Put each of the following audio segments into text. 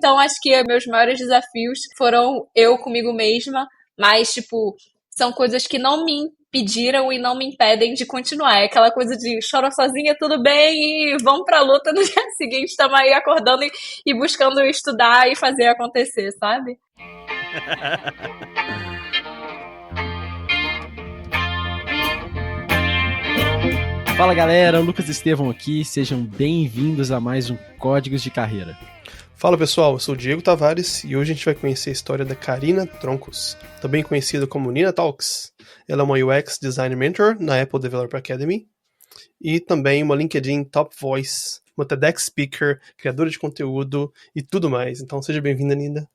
então acho que meus maiores desafios foram eu comigo mesma, mas, tipo, são coisas que não me impediram e não me impedem de continuar. É aquela coisa de chora sozinha, tudo bem, e vamos pra luta no dia seguinte, estamos aí acordando e buscando estudar e fazer acontecer, sabe? Fala galera, Lucas Estevão aqui, sejam bem-vindos a mais um Códigos de Carreira. Fala pessoal, eu sou o Diego Tavares e hoje a gente vai conhecer a história da Karina Troncos, também conhecida como Nina Talks. Ela é uma UX Design Mentor na Apple Developer Academy e também uma LinkedIn Top Voice, uma TEDx Speaker, criadora de conteúdo e tudo mais. Então seja bem-vinda, Nina.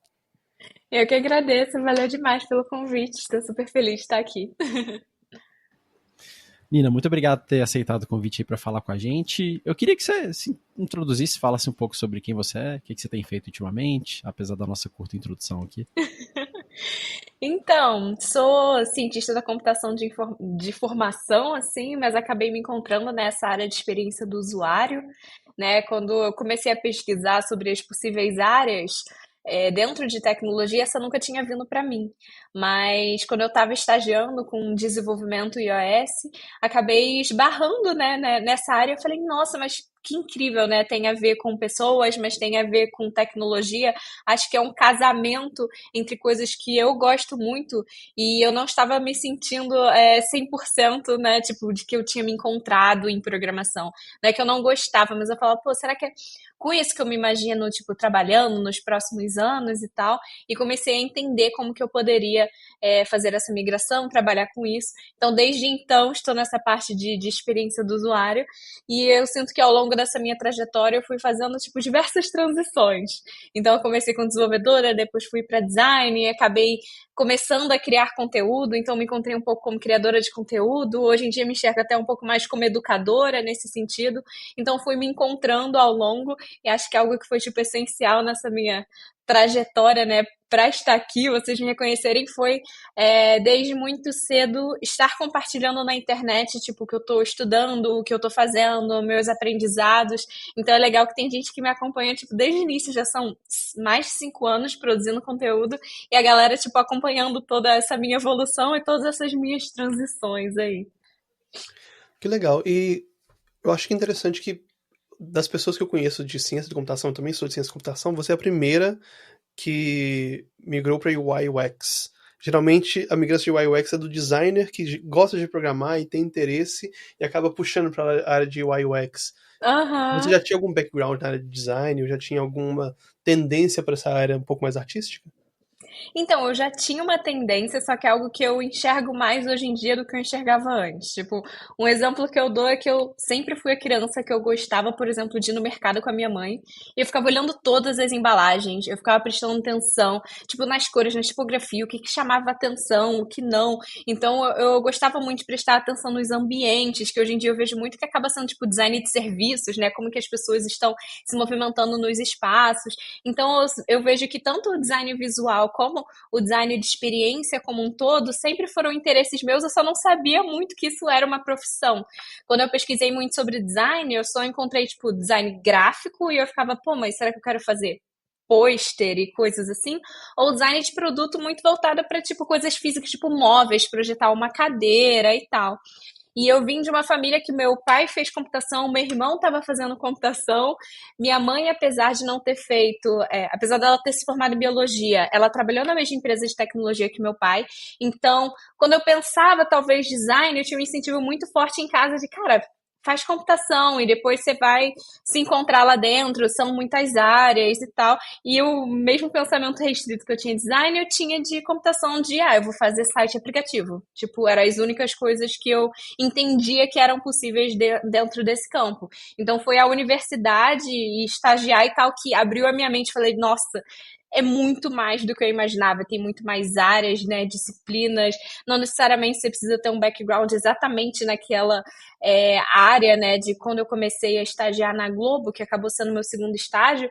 Eu que agradeço, valeu demais pelo convite, estou super feliz de estar aqui. Nina, muito obrigado por ter aceitado o convite aí para falar com a gente. Eu queria que você se introduzisse, falasse um pouco sobre quem você é, o que você tem feito ultimamente, apesar da nossa curta introdução aqui. Então, sou cientista da computação de formação, assim, mas acabei me encontrando nessa área de experiência do usuário, né? Quando eu comecei a pesquisar sobre as possíveis áreas dentro de tecnologia, essa nunca tinha vindo para mim. Mas quando eu estava estagiando com desenvolvimento iOS, acabei esbarrando, né, nessa área. Eu falei, nossa, mas que incrível, né? Tem a ver com pessoas, mas tem a ver com tecnologia. Acho que é um casamento entre coisas que eu gosto muito e eu não estava me sentindo 100%, né? Tipo, de que eu tinha me encontrado em programação. Não é que eu não gostava, mas eu falava, pô, será que é com isso que eu me imagino, tipo, trabalhando nos próximos anos e tal? E comecei a entender como que eu poderia fazer essa migração, trabalhar com isso. Então, desde então, estou nessa parte de experiência do usuário e eu sinto que ao longo dessa minha trajetória eu fui fazendo, tipo, diversas transições. Então, eu comecei como desenvolvedora, depois fui para design e acabei começando a criar conteúdo, então me encontrei um pouco como criadora de conteúdo. Hoje em dia me enxergo até um pouco mais como educadora nesse sentido. Então, fui me encontrando ao longo e acho que é algo que foi, tipo, essencial nessa minha trajetória, né, para estar aqui, vocês me reconhecerem, foi desde muito cedo estar compartilhando na internet, tipo, o que eu estou estudando, o que eu estou fazendo, meus aprendizados. Então é legal que tem gente que me acompanha, tipo, desde o início, já são mais de 5 anos produzindo conteúdo, e a galera, tipo, acompanhando toda essa minha evolução e todas essas minhas transições aí. Que legal. E eu acho que é interessante que das pessoas que eu conheço de ciência de computação, eu também sou de ciência de computação, você é a primeira que migrou para UI UX. Geralmente a migração de UI UX é do designer que gosta de programar e tem interesse e acaba puxando para a área de UI UX. Você Aham. já tinha algum background na área de design ou já tinha alguma tendência para essa área um pouco mais artística? Então, eu já tinha uma tendência, só que é algo que eu enxergo mais hoje em dia do que eu enxergava antes. Tipo, um exemplo que eu dou é que eu sempre fui a criança que eu gostava, por exemplo, de ir no mercado com a minha mãe. E eu ficava olhando todas as embalagens, eu ficava prestando atenção, tipo, nas cores, na tipografia, o que que chamava atenção, o que não. Então, eu gostava muito de prestar atenção nos ambientes, que hoje em dia eu vejo muito que acaba sendo, tipo, design de serviços, né? Como que as pessoas estão se movimentando nos espaços. Então, eu vejo que tanto o design visual como o design de experiência como um todo sempre foram interesses meus, eu só não sabia muito que isso era uma profissão. Quando eu pesquisei muito sobre design, eu só encontrei, tipo, design gráfico e eu ficava, pô, mas será que eu quero fazer pôster e coisas assim? Ou design de produto muito voltada para, tipo, coisas físicas, tipo móveis, projetar uma cadeira e tal. E eu vim de uma família que meu pai fez computação, meu irmão estava fazendo computação, minha mãe, apesar de não ter feito, apesar dela ter se formado em biologia, ela trabalhou na mesma empresa de tecnologia que meu pai. Então, quando eu pensava talvez design, eu tinha um incentivo muito forte em casa de, cara, faz computação e depois você vai se encontrar lá dentro, são muitas áreas e tal. E o mesmo pensamento restrito que eu tinha de design, eu tinha de computação de, eu vou fazer site e aplicativo. Tipo, eram as únicas coisas que eu entendia que eram possíveis dentro desse campo. Então foi a universidade e estagiar e tal que abriu a minha mente. Falei, nossa, é muito mais do que eu imaginava, tem muito mais áreas, né, disciplinas, não necessariamente você precisa ter um background exatamente naquela área, né, de quando eu comecei a estagiar na Globo, que acabou sendo meu segundo estágio,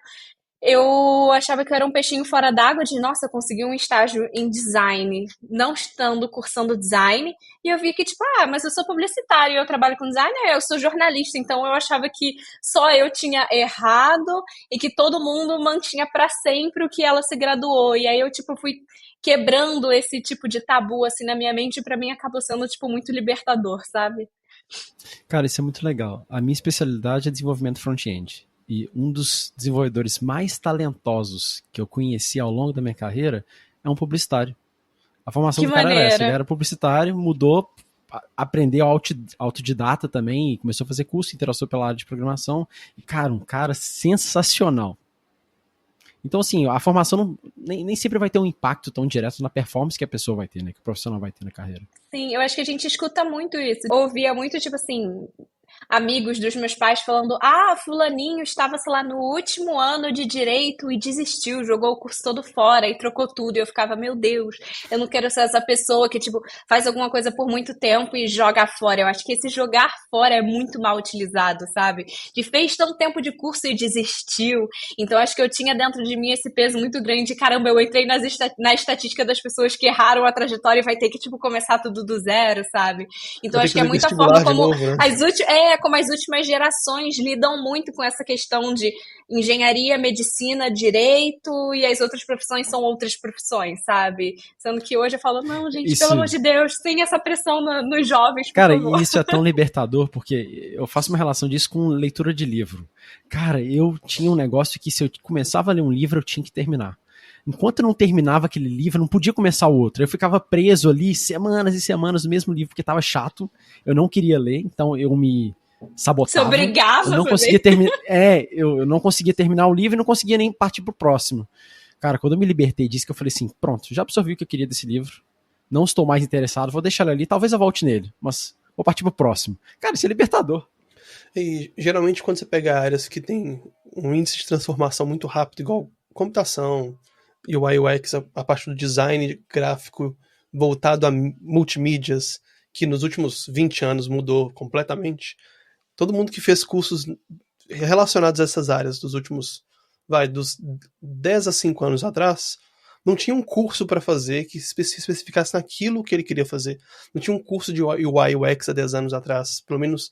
Eu achava que eu era um peixinho fora d'água de, nossa, eu consegui um estágio em design, não estando cursando design, e eu vi que, tipo, mas eu sou publicitária e eu trabalho com design, eu sou jornalista, então eu achava que só eu tinha errado e que todo mundo mantinha pra sempre o que ela se graduou. E aí eu, tipo, fui quebrando esse tipo de tabu, assim, na minha mente, e pra mim acabou sendo, tipo, muito libertador, sabe? Cara, isso é muito legal. A minha especialidade é desenvolvimento front-end. E um dos desenvolvedores mais talentosos que eu conheci ao longo da minha carreira é um publicitário. A formação Que do cara era essa. maneira. Ele era publicitário, mudou, aprendeu autodidata também, e começou a fazer curso, interessou pela área de programação. E, cara, um cara sensacional. Então, assim, a formação nem sempre vai ter um impacto tão direto na performance que a pessoa vai ter, né? Que o profissional vai ter na carreira. Sim, eu acho que a gente escuta muito isso. Eu ouvia muito, tipo assim, amigos dos meus pais falando: fulaninho estava, sei lá, no último ano de direito e desistiu, jogou o curso todo fora e trocou tudo. E eu ficava, meu Deus, eu não quero ser essa pessoa que, tipo, faz alguma coisa por muito tempo e joga fora. Eu acho que esse jogar fora é muito mal utilizado, sabe? Que fez tanto tempo de curso e desistiu. Então acho que eu tinha dentro de mim esse peso muito grande de, caramba, eu entrei na estatística das pessoas que erraram a trajetória e vai ter que, tipo, começar tudo do zero, sabe? Então Vai ter acho que que é fazer muita forma vestibular de como novo, né? como as últimas gerações lidam muito com essa questão de engenharia, medicina, direito e as outras profissões são outras profissões, sabe? Sendo que hoje eu falo, não, gente, pelo amor Isso, de Deus, sem essa pressão nos jovens, por cara, favor. e isso é tão libertador, porque eu faço uma relação disso com leitura de livro. Cara, eu tinha um negócio que se eu começava a ler um livro, eu tinha que terminar. Enquanto eu não terminava aquele livro, eu não podia começar o outro. Eu ficava preso ali semanas e semanas no mesmo livro, porque estava chato, eu não queria ler, então eu me Se sabotava. Eu obrigava a não conseguia fazer. terminar. Eu não conseguia terminar o livro e não conseguia nem partir pro próximo. Cara, quando eu me libertei disso, que eu falei assim, pronto, já absorvi o que eu queria desse livro, não estou mais interessado, vou deixar ele ali, talvez eu volte nele, mas vou partir pro próximo. Cara, isso é libertador. E geralmente quando você pega áreas que tem um índice de transformação muito rápido, igual computação, UI UX, a parte do design gráfico voltado a multimídias, que nos últimos 20 anos mudou completamente, todo mundo que fez cursos relacionados a essas áreas dos últimos, dos 10 a 5 anos atrás, não tinha um curso para fazer que se especificasse naquilo que ele queria fazer. Não tinha um curso de UI UX há 10 anos atrás, pelo menos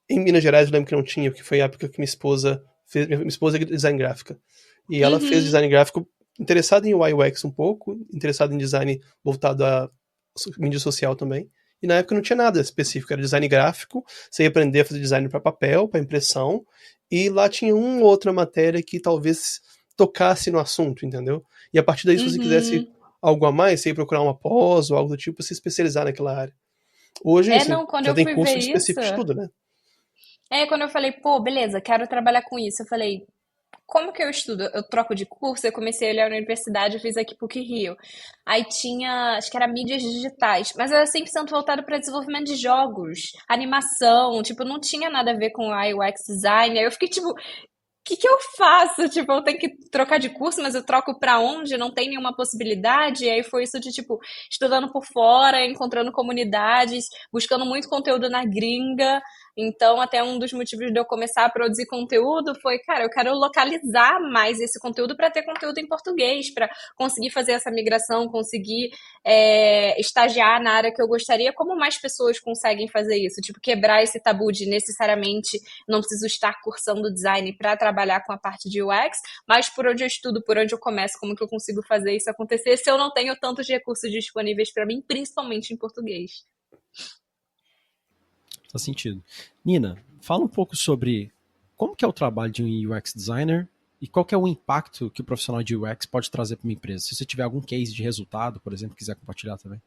em Minas Gerais eu lembro que não tinha, porque foi a época que minha esposa fez. Minha esposa é design gráfica. E ela fez Uhum. design gráfico interessada em UI UX um pouco, interessada em design voltado a mídia social também. E na época não tinha nada específico, era design gráfico, você ia aprender a fazer design para papel, para impressão, e lá tinha uma ou outra matéria que talvez tocasse no assunto, entendeu? E a partir daí, se você quisesse Uhum. algo a mais, você ia procurar uma pós ou algo do tipo, se especializar naquela área. Hoje, assim, Não, quando já eu tem fui ver curso isso, específico de tudo, né? quando eu falei, pô, beleza, quero trabalhar com isso, eu falei, como que eu estudo? Eu troco de curso, eu comecei a olhar na universidade, eu fiz aqui PUC Rio. Aí tinha, acho que era mídias digitais, mas era 100% voltado para desenvolvimento de jogos, animação, tipo, não tinha nada a ver com UI UX design. Aí eu fiquei tipo, que eu faço? Tipo, eu tenho que trocar de curso, mas eu troco pra onde? Não tem nenhuma possibilidade. E aí foi isso de, tipo, estudando por fora, encontrando comunidades, buscando muito conteúdo na gringa. Então, até um dos motivos de eu começar a produzir conteúdo foi, cara, eu quero localizar mais esse conteúdo para ter conteúdo em português, para conseguir fazer essa migração, conseguir estagiar na área que eu gostaria. Como mais pessoas conseguem fazer isso? Tipo, quebrar esse tabu de necessariamente não preciso estar cursando design para trabalhar com a parte de UX, mas por onde eu estudo, por onde eu começo, como que eu consigo fazer isso acontecer se eu não tenho tantos recursos disponíveis para mim, principalmente em português. Faz sentido. Nina, fala um pouco sobre como que é o trabalho de um UX designer e qual que é o impacto que o profissional de UX pode trazer para uma empresa. Se você tiver algum case de resultado, por exemplo, quiser compartilhar também.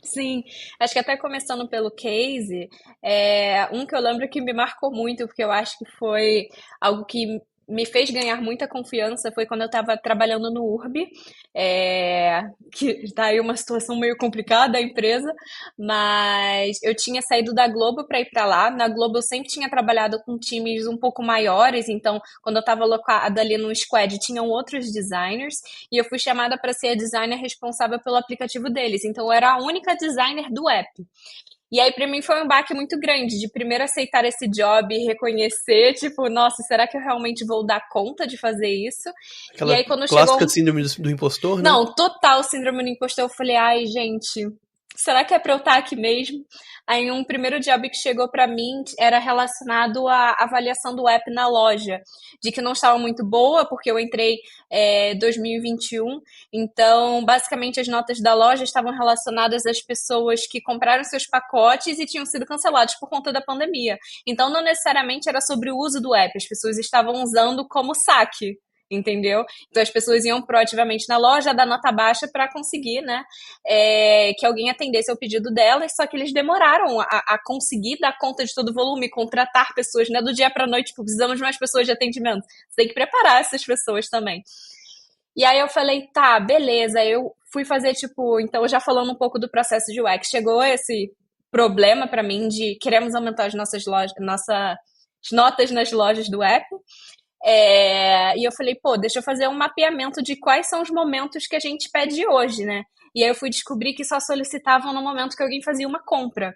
Sim, acho que até começando pelo case, um que eu lembro que me marcou muito, porque eu acho que foi algo que me fez ganhar muita confiança, foi quando eu estava trabalhando no URB, que está aí uma situação meio complicada a empresa, mas eu tinha saído da Globo para ir para lá. Na Globo eu sempre tinha trabalhado com times um pouco maiores, então quando eu estava alocada ali no squad tinham outros designers, e eu fui chamada para ser a designer responsável pelo aplicativo deles. Então eu era a única designer do app. E aí, pra mim, foi um baque muito grande de primeiro aceitar esse job e reconhecer, tipo, nossa, será que eu realmente vou dar conta de fazer isso? E Aquela aí, quando chegou clássica síndrome do impostor, né? não, total síndrome do impostor. Eu falei, ai, gente, será que é pra eu estar aqui mesmo? Aí um primeiro job que chegou pra mim era relacionado à avaliação do app na loja, de que não estava muito boa, porque eu entrei 2021, então basicamente as notas da loja estavam relacionadas às pessoas que compraram seus pacotes e tinham sido cancelados por conta da pandemia. Então não necessariamente era sobre o uso do app, as pessoas estavam usando como saque. Entendeu? Então as pessoas iam proativamente na loja dar nota baixa para conseguir, né, que alguém atendesse ao pedido delas, só que eles demoraram a conseguir dar conta de todo o volume, contratar pessoas, né, do dia para noite, tipo, precisamos de mais pessoas de atendimento. Você tem que preparar essas pessoas também. E aí eu falei, tá, beleza. Eu fui fazer, tipo, então já falando um pouco do processo de UX, chegou esse problema para mim de queremos aumentar as nossas notas nas lojas do app. E eu falei, pô, deixa eu fazer um mapeamento de quais são os momentos que a gente pede hoje, né? E aí eu fui descobrir que só solicitavam no momento que alguém fazia uma compra.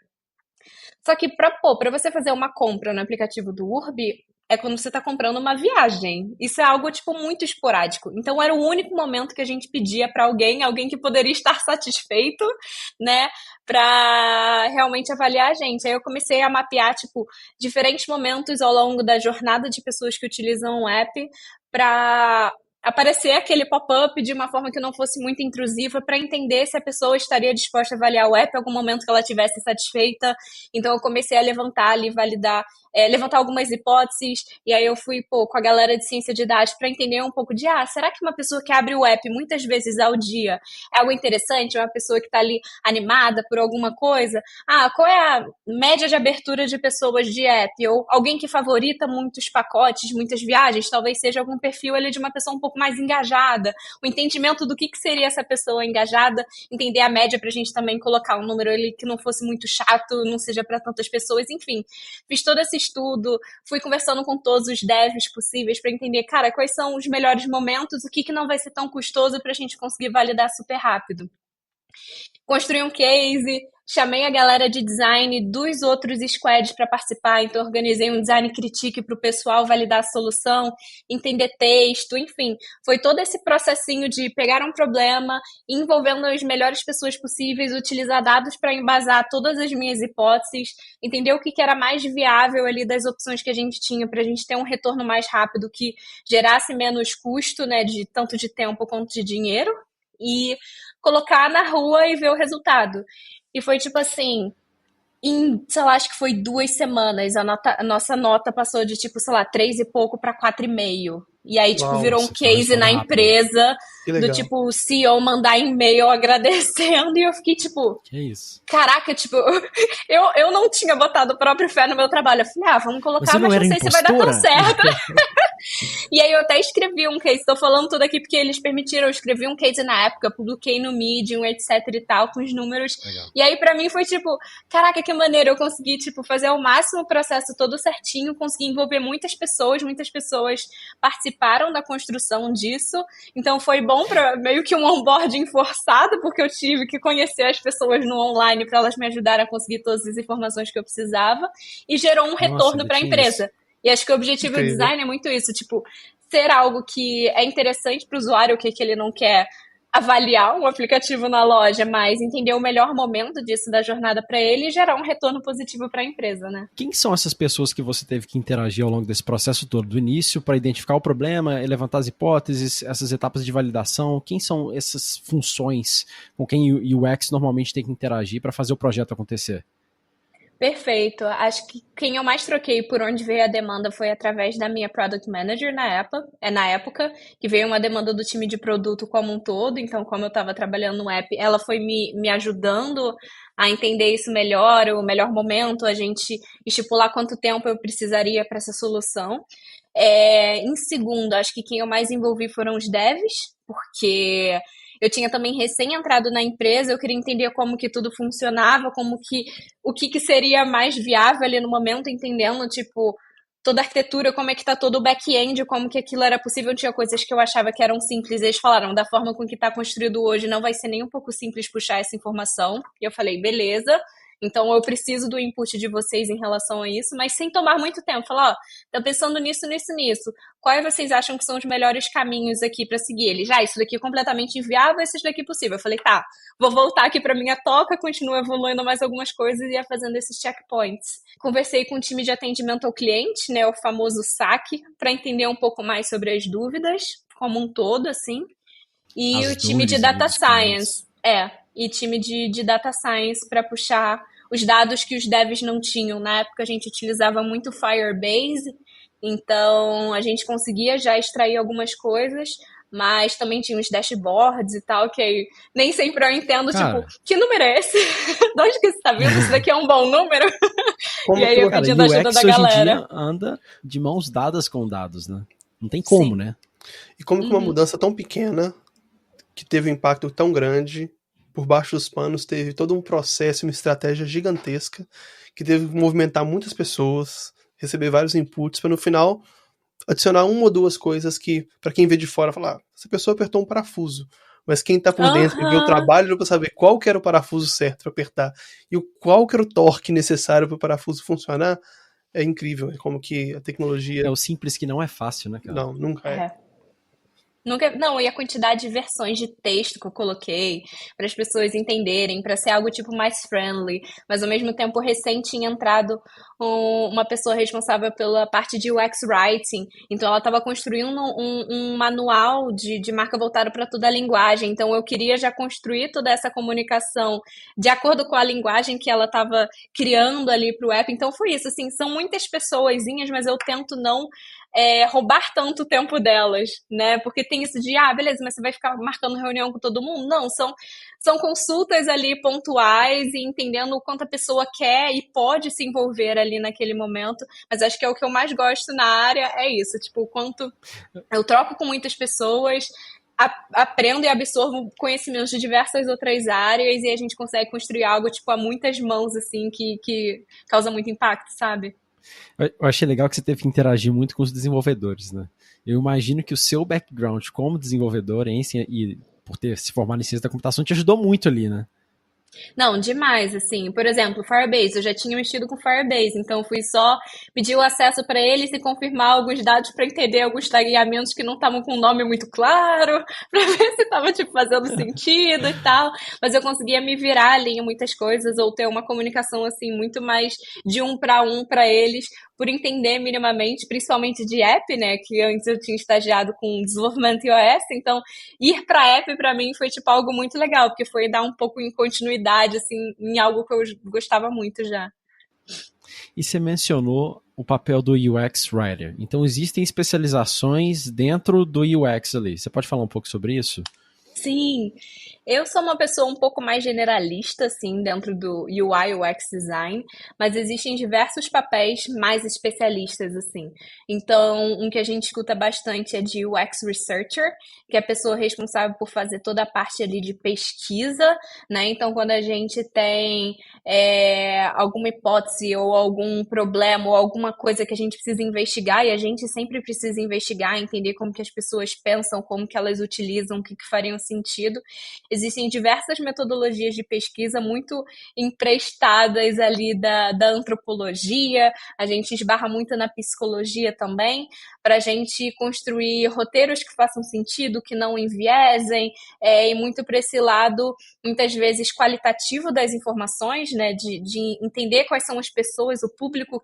Só que pra você fazer uma compra no aplicativo do Urbi, é quando você tá comprando uma viagem. Isso é algo, tipo, muito esporádico. Então era o único momento que a gente pedia pra alguém que poderia estar satisfeito, né? Pra realmente avaliar a gente. Aí eu comecei a mapear, tipo, diferentes momentos ao longo da jornada de pessoas que utilizam o app pra aparecer aquele pop-up de uma forma que não fosse muito intrusiva para entender se a pessoa estaria disposta a avaliar o app em algum momento que ela estivesse satisfeita. Então eu comecei a levantar ali, validar, levantar algumas hipóteses, e aí eu fui, com a galera de ciência de dados para entender um pouco de, será que uma pessoa que abre o app muitas vezes ao dia é algo interessante? É uma pessoa que está ali animada por alguma coisa? Qual é a média de abertura de pessoas de app? Ou alguém que favorita muitos pacotes, muitas viagens, talvez seja algum perfil ali de uma pessoa um pouco mais engajada, o entendimento do que seria essa pessoa engajada, entender a média pra gente também colocar um número ali que não fosse muito chato, não seja para tantas pessoas, enfim. Fiz todo esse estudo, fui conversando com todos os devs possíveis para entender, cara, quais são os melhores momentos, o que não vai ser tão custoso pra gente conseguir validar super rápido. Construí um case, chamei a galera de design dos outros squads para participar, então organizei um design critique para o pessoal validar a solução, entender texto, enfim. Foi todo esse processinho de pegar um problema, envolvendo as melhores pessoas possíveis, utilizar dados para embasar todas as minhas hipóteses, entender o que era mais viável ali das opções que a gente tinha para a gente ter um retorno mais rápido que gerasse menos custo, né, tanto de tempo quanto de dinheiro, e colocar na rua e ver o resultado. E foi tipo assim, sei lá, acho que foi 2 semanas, a nossa nota passou de tipo, sei lá, 3 e pouco para 4,5. E aí, tipo, Uau, virou um Nossa, então case na resolve rápido. empresa, que do legal. tipo, o CEO mandar e-mail agradecendo, e eu fiquei tipo, Que isso? caraca, tipo, eu não tinha botado o próprio fé no meu trabalho. Eu falei, vamos colocar, Você não mas era não sei se vai dar tão impostora? certo. E aí eu até escrevi um case, tô falando tudo aqui porque eles permitiram, eu escrevi um case na época, publiquei no Medium, etc e tal, com os números. Legal. E aí pra mim foi tipo, caraca, que maneiro, eu consegui, tipo, fazer ao máximo o processo todo certinho, consegui envolver muitas pessoas participaram da construção disso, então foi bom pra meio que um onboarding forçado, porque eu tive que conhecer as pessoas no online pra elas me ajudarem a conseguir todas as informações que eu precisava, e gerou um retorno ainda pra tinha empresa. isso. E acho que o objetivo do Incrível. design é muito isso, tipo, ser algo que é interessante para o usuário, o que ele não quer avaliar um aplicativo na loja, mas entender o melhor momento disso da jornada para ele e gerar um retorno positivo para a empresa, né? Quem são essas pessoas que você teve que interagir ao longo desse processo todo, do início para identificar o problema, levantar as hipóteses, essas etapas de validação? Quem são essas funções com quem o UX normalmente tem que interagir para fazer o projeto acontecer? Perfeito. Acho que quem eu mais troquei por onde veio a demanda foi através da minha Product Manager na época, que veio uma demanda do time de produto como um todo. Então, como eu estava trabalhando no app, ela foi me ajudando a entender isso melhor, o melhor momento, a gente estipular quanto tempo eu precisaria para essa solução. Em segundo, acho que quem eu mais envolvi foram os devs, porque eu tinha também recém entrado na empresa, eu queria entender como que tudo funcionava, o que seria mais viável ali no momento, entendendo, tipo, toda a arquitetura, como é que tá todo o back-end, como que aquilo era possível. Tinha coisas que eu achava que eram simples, eles falaram, da forma com que tá construído hoje, não vai ser nem um pouco simples puxar essa informação. E eu falei, beleza. Então eu preciso do input de vocês em relação a isso, mas sem tomar muito tempo. Falar, ó, tô pensando nisso, nisso, nisso. Quais vocês acham que são os melhores caminhos aqui para seguir eles? Isso daqui é completamente inviável, esse daqui é possível. Eu falei, tá, vou voltar aqui para minha toca, continuo evoluindo mais algumas coisas e ia fazendo esses checkpoints. Conversei com o time de atendimento ao cliente, né, o famoso SAC, para entender um pouco mais sobre as dúvidas, como um todo, assim. E As o time de dores ali Data dos clientes. Science. E time de Data Science para puxar os dados que os devs não tinham. Na época a gente utilizava muito Firebase, então a gente conseguia já extrair algumas coisas, mas também tinha uns dashboards e tal, que aí nem sempre eu entendo, tipo, Cara, que número é esse? De onde que você tá vindo? Isso daqui é um bom número? E Como aí que eu você... cara, pedindo ajuda da UX hoje em galera. dia anda de mãos dadas com dados, né? Não tem como, Sim. né? E como que uma Uhum. mudança tão pequena, que teve um impacto tão grande, por baixo dos panos teve todo um processo, uma estratégia gigantesca, que teve que movimentar muitas pessoas, receber vários inputs, para no final adicionar uma ou duas coisas que, para quem vê de fora, falar, essa pessoa apertou um parafuso. Mas quem tá por dentro e vê o Aham. trabalho deu pra saber qual que era o parafuso certo para apertar e qual que era o torque necessário para o parafuso funcionar, é incrível. É como que a É tecnologia, o simples que não é fácil, né, cara? não, nunca é. É. Nunca, não, e a quantidade de versões de texto que eu coloquei para as pessoas entenderem, para ser algo tipo mais friendly, mas ao mesmo tempo recente tinha entrado uma pessoa responsável pela parte de UX Writing, então ela estava construindo um manual de marca voltado para toda a linguagem, então eu queria já construir toda essa comunicação de acordo com a linguagem que ela estava criando ali para o app, então foi isso, assim, são muitas pessoazinhas, mas eu tento não roubar tanto o tempo delas, né? Porque tem isso de, beleza, mas você vai ficar marcando reunião com todo mundo? Não, são consultas ali pontuais e entendendo o quanto a pessoa quer e pode se envolver ali naquele momento. Mas acho que é o que eu mais gosto na área, é isso, tipo, o quanto eu troco com muitas pessoas, aprendo e absorvo conhecimentos de diversas outras áreas e a gente consegue construir algo, tipo, a muitas mãos, assim, que causa muito impacto, sabe? Eu achei legal que você teve que interagir muito com os desenvolvedores, né? Eu imagino que o seu background como desenvolvedor e por ter se formado em ciência da computação te ajudou muito ali, né? Não, demais, assim. Por exemplo, Firebase, eu já tinha mexido com Firebase, então fui só pedir o acesso para eles e confirmar alguns dados para entender alguns tagueamentos que não estavam com um nome muito claro, para ver se estava tipo fazendo sentido e tal. Mas eu conseguia me virar ali em muitas coisas ou ter uma comunicação assim muito mais de um para eles, por entender minimamente, principalmente de app, né, que antes eu tinha estagiado com desenvolvimento iOS, então ir para app para mim foi tipo algo muito legal, porque foi dar um pouco em continuidade assim em algo que eu gostava muito já. E você mencionou o papel do UX Writer. Então existem especializações dentro do UX ali. Você pode falar um pouco sobre isso? Sim, eu sou uma pessoa um pouco mais generalista, assim, dentro do UI UX design, mas existem diversos papéis mais especialistas, assim. Então, um que a gente escuta bastante é de UX researcher, que é a pessoa responsável por fazer toda a parte ali de pesquisa, né? Então, quando a gente tem alguma hipótese ou algum problema ou alguma coisa que a gente precisa investigar, e a gente sempre precisa investigar, entender como que as pessoas pensam, como que elas utilizam, o que fariam sentido. Existem diversas metodologias de pesquisa muito emprestadas ali da antropologia, a gente esbarra muito na psicologia também, para a gente construir roteiros que façam sentido, que não enviesem, e muito para esse lado, muitas vezes, qualitativo das informações, né, de entender quais são as pessoas, o público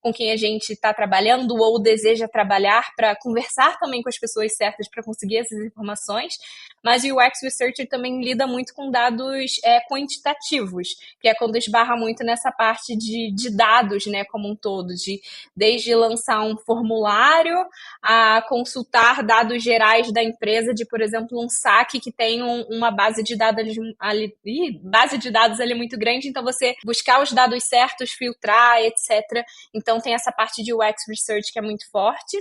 com quem a gente está trabalhando ou deseja trabalhar, para conversar também com as pessoas certas para conseguir essas informações, mas o UX Researcher também lida muito com dados quantitativos, que é quando esbarra muito nessa parte de dados, né, como um todo, desde lançar um formulário a consultar dados gerais da empresa, de, por exemplo, um saque que tem uma base de dados base de dados ali muito grande, então você buscar os dados certos, filtrar, etc. Então tem essa parte de UX Research que é muito forte.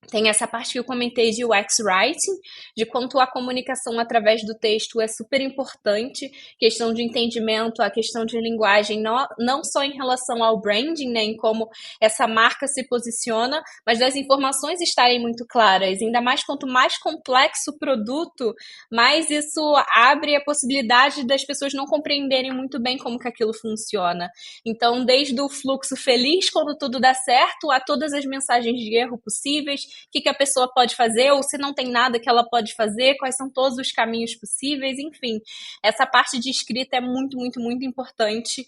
Tem essa parte que eu comentei de UX Writing, de quanto a comunicação através do texto é super importante, questão de entendimento, a questão de linguagem, não só em relação ao branding, né, em como essa marca se posiciona, mas das informações estarem muito claras. Ainda mais quanto mais complexo o produto, mais isso abre a possibilidade das pessoas não compreenderem muito bem como que aquilo funciona. Então, desde o fluxo feliz quando tudo dá certo, a todas as mensagens de erro possíveis, o que a pessoa pode fazer, ou se não tem nada que ela pode fazer, quais são todos os caminhos possíveis, enfim. Essa parte de escrita é muito, muito, muito importante.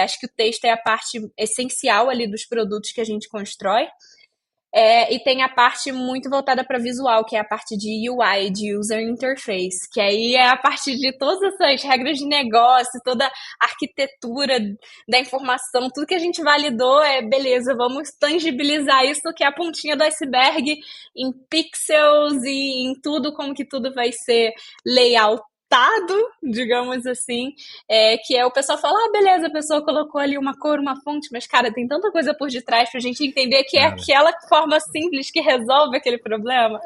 Acho que o texto é a parte essencial ali dos produtos que a gente constrói. E tem a parte muito voltada para visual, que é a parte de UI, de User Interface, que aí é a parte de todas essas regras de negócio, toda a arquitetura da informação, tudo que a gente validou beleza, vamos tangibilizar isso, que é a pontinha do iceberg, em pixels e em tudo, como que tudo vai ser layoutado, digamos assim, que o pessoal fala, beleza, a pessoa colocou ali uma cor, uma fonte, mas, cara, tem tanta coisa por detrás pra gente entender que é aquela forma simples que resolve aquele problema.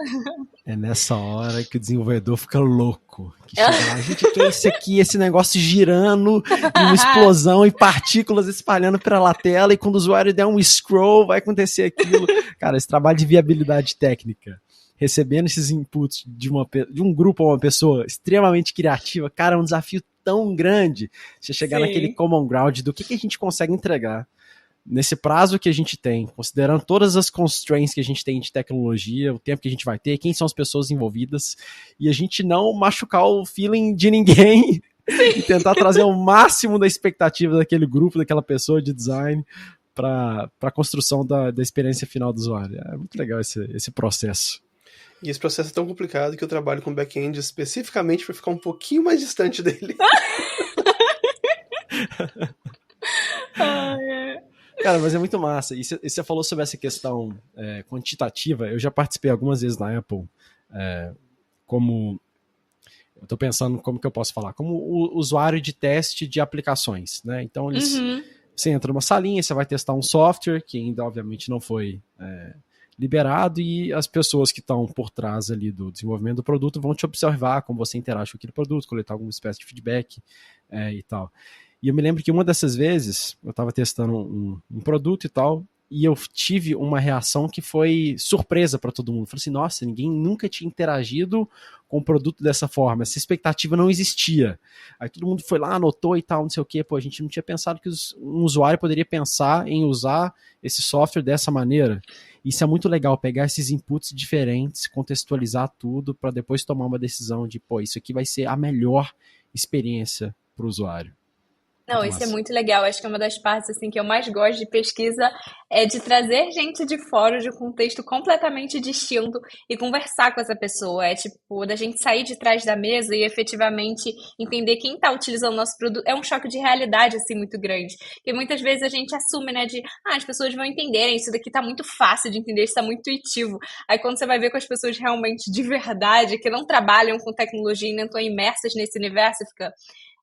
É nessa hora que o desenvolvedor fica louco. Que chega lá, a gente quer isso aqui, esse negócio girando, uma explosão e partículas espalhando pela tela, e quando o usuário der um scroll, vai acontecer aquilo. Cara, esse trabalho de viabilidade técnica, recebendo esses inputs de um grupo ou uma pessoa extremamente criativa, cara, é um desafio tão grande você chegar naquele common ground do que a gente consegue entregar nesse prazo que a gente tem, considerando todas as constraints que a gente tem de tecnologia, o tempo que a gente vai ter, quem são as pessoas envolvidas, e a gente não machucar o feeling de ninguém e tentar trazer o máximo da expectativa daquele grupo, daquela pessoa de design para a construção da experiência final do usuário. É muito legal esse processo. E esse processo é tão complicado que eu trabalho com back-end especificamente para ficar um pouquinho mais distante dele. Cara, mas é muito massa. E você falou sobre essa questão quantitativa. Eu já participei algumas vezes na Apple, como... Eu tô pensando como que eu posso falar. Como o usuário de teste de aplicações, né? Então, você entra numa salinha, você vai testar um software que ainda, obviamente, não foi... liberado, e as pessoas que estão por trás ali do desenvolvimento do produto vão te observar como você interage com aquele produto, coletar alguma espécie de feedback e tal. E eu me lembro que uma dessas vezes eu estava testando um produto e tal, e eu tive uma reação que foi surpresa para todo mundo. Eu falei assim, nossa, ninguém nunca tinha interagido com o produto dessa forma, essa expectativa não existia. Aí todo mundo foi lá, anotou e tal, não sei o quê, a gente não tinha pensado que um usuário poderia pensar em usar esse software dessa maneira. Isso é muito legal, pegar esses inputs diferentes, contextualizar tudo, para depois tomar uma decisão de, isso aqui vai ser a melhor experiência para o usuário. Não, isso é muito legal. Acho que é uma das partes assim, que eu mais gosto de pesquisa é de trazer gente de fora de um contexto completamente distinto e conversar com essa pessoa. É tipo, da gente sair de trás da mesa e efetivamente entender quem está utilizando o nosso produto. É um choque de realidade, assim, muito grande. Porque muitas vezes a gente assume, né, as pessoas vão entenderem, isso daqui tá muito fácil de entender, isso tá muito intuitivo. Aí quando você vai ver com as pessoas realmente de verdade, que não trabalham com tecnologia e nem estão imersas nesse universo, fica...